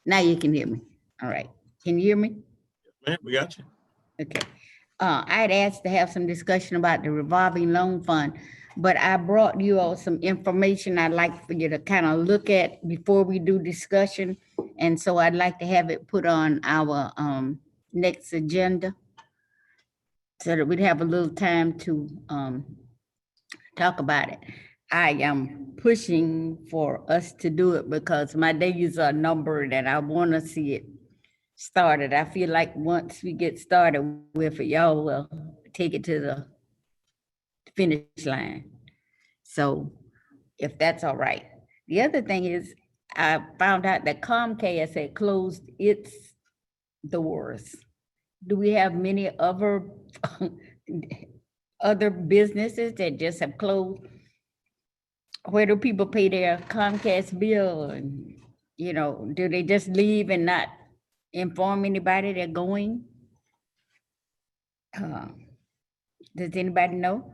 Now you can hear me. All right. Can you hear me? Man, we got you. Okay. I had asked to have some discussion about the revolving loan fund, but I brought you all some information I'd like for you to kind of look at before we do discussion. And so I'd like to have it put on our next agenda so that we'd have a little time to talk about it. I am pushing for us to do it because my days are numbered and I want to see it started. I feel like once we get started with it, y'all will take it to the finish line. So if that's all right. The other thing is I found out that Comcast had closed its doors. Do we have many other businesses that just have closed? Where do people pay their Comcast bill? And, you know, do they just leave and not inform anybody they're going? Does anybody know?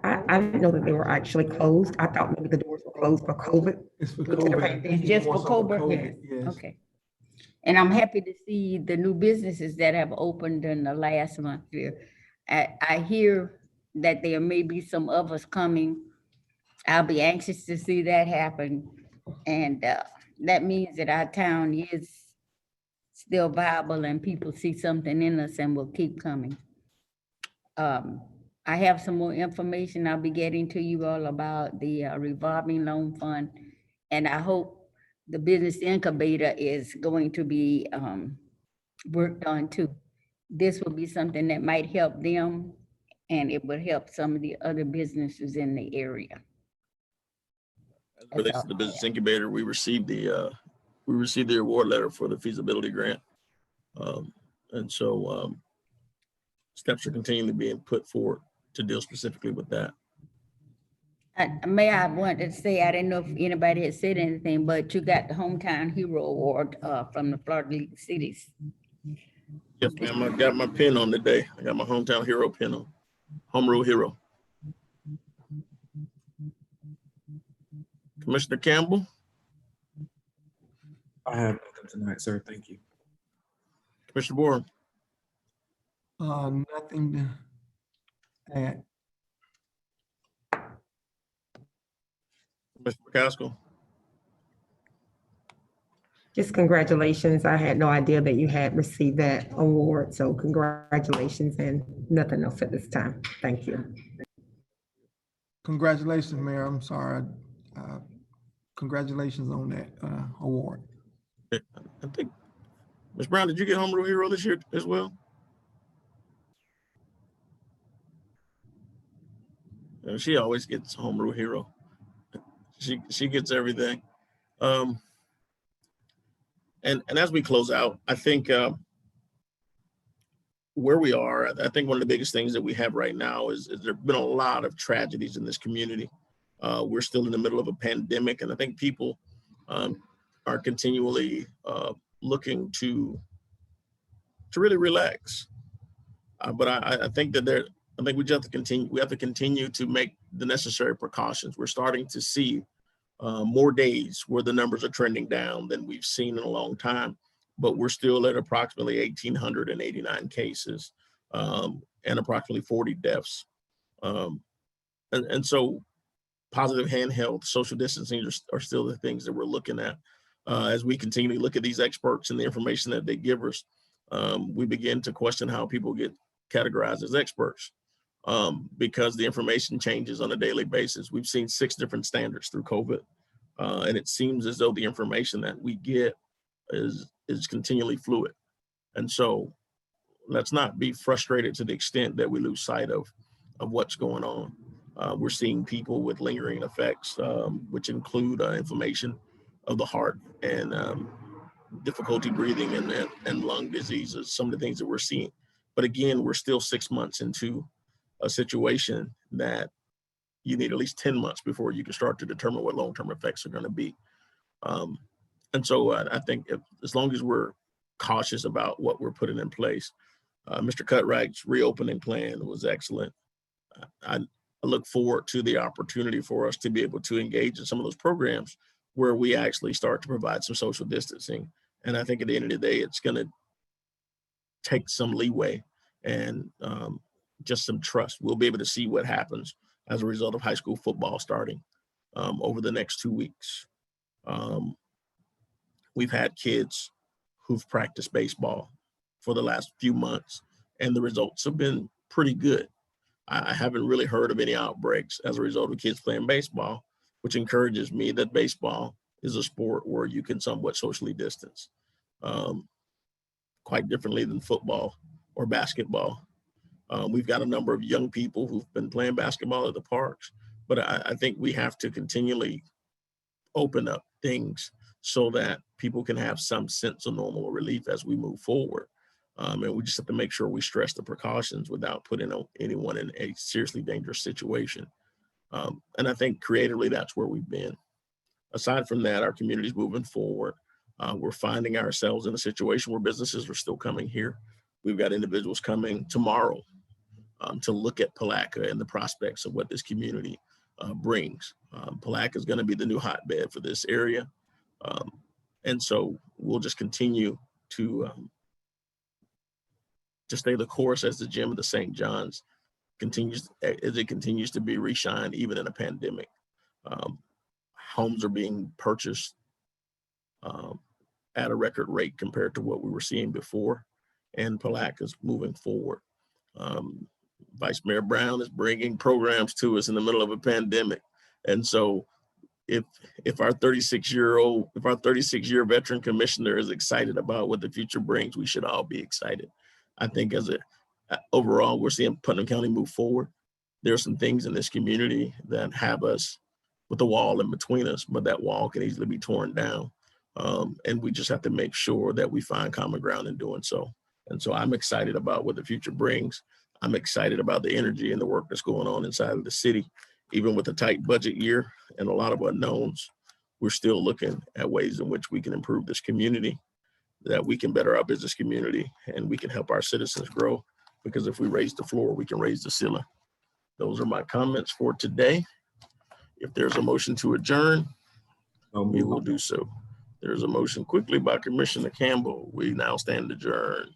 I didn't know that they were actually closed. I thought maybe the doors were closed for COVID. It's for COVID. It's just for More so COVID? yes. Okay. And I'm happy to see the new businesses that have opened in the last month here. I hear that there may be some others coming. I'll be anxious to see that happen. And that means that our town is still viable and people see something in us and will keep coming. I have some more information I'll be getting to you all about the revolving loan fund. And I hope the business incubator is going to be worked on too. This will be something that might help them and it will help some of the other businesses in the area. As it relates to the business incubator, we received the award letter for the feasibility grant. And so steps are continually being put forward to deal specifically with that. Mayor, I wanted to say, I didn't know if anybody had said anything, but you got the Hometown Hero Award from the Florida League of Cities. Yes, ma'am, I got my pin on today. I got my Hometown Hero pin on. Home Rule Hero. Commissioner Campbell? I have nothing tonight, sir. Thank you. Commissioner Board? Nothing to add. Mr. McCaskill? Just congratulations. I had no idea that you had received that award. So congratulations and nothing else at this time. Thank you. Congratulations, Mayor. I'm sorry. Congratulations on that award. I think, Ms. Brown, did you get Home Rule Hero this year as well? She always gets Home Rule Hero. She gets everything. And as we close out, I think where we are, I think one of the biggest things that we have right now is there have been a lot of tragedies in this community. We're still in the middle of a pandemic, and I think people are continually looking to really relax. But I think that I think we just have to continue. We have to continue to make the necessary precautions. We're starting to see more days where the numbers are trending down than we've seen in a long time, but we're still at approximately 1,889 cases and approximately 40 deaths. And so positive hand health, social distancing are still the things that we're looking at. As we continue to look at these experts and the information that they give us, we begin to question how people get categorized as experts because the information changes on a daily basis. We've seen 6 different standards through COVID, and it seems as though the information that we get is continually fluid. And so let's not be frustrated to the extent that we lose sight of what's going on. We're seeing people with lingering effects, which include inflammation of the heart and difficulty breathing and lung diseases, some of the things that we're seeing. But again, we're still 6 months into a situation that you need at least 10 months before you can start to determine what long-term effects are going to be. And so I think as long as we're cautious about what we're putting in place, Mr. Cutright's reopening plan was excellent. I look forward to the opportunity for us to be able to engage in some of those programs where we actually start to provide some social distancing. And I think at the end of the day, it's going to take some leeway and just some trust. We'll be able to see what happens as a result of high school football starting over the next 2 weeks. We've had kids who've practiced baseball for the last few months, and the results have been pretty good. I haven't really heard of any outbreaks as a result of kids playing baseball, which encourages me that baseball is a sport where you can somewhat socially distance, quite differently than football or basketball. We've got a number of young people who've been playing basketball at the parks, but I think we have to continually open up things so that people can have some sense of normal relief as we move forward. And we just have to make sure we stress the precautions without putting anyone in a seriously dangerous situation. And I think creatively, that's where we've been. Aside from that, our community's moving forward. We're finding ourselves in a situation where businesses are still coming here. We've got individuals coming tomorrow to look at Palatka and the prospects of what this community brings. Palatka is going to be the new hotbed for this area. And so we'll just continue to stay the course as the gym of the St. John's continues to be reshined even in a pandemic. Homes are being purchased at a record rate compared to what we were seeing before, and Palatka is moving forward. Vice Mayor Brown is bringing programs to us in the middle of a pandemic. And so if our 36-year veteran commissioner is excited about what the future brings, we should all be excited. I think overall, we're seeing Putnam County move forward. There are some things in this community that have us with a wall in between us, but that wall can easily be torn down. And we just have to make sure that we find common ground in doing so. And so I'm excited about what the future brings. I'm excited about the energy and the work that's going on inside of the city. Even with a tight budget year and a lot of unknowns, we're still looking at ways in which we can improve this community, that we can better our business community, and we can help our citizens grow. Because if we raise the floor, we can raise the ceiling. Those are my comments for today. If there's a motion to adjourn, we will do so. There's a motion quickly by Commissioner Campbell. We now stand adjourned.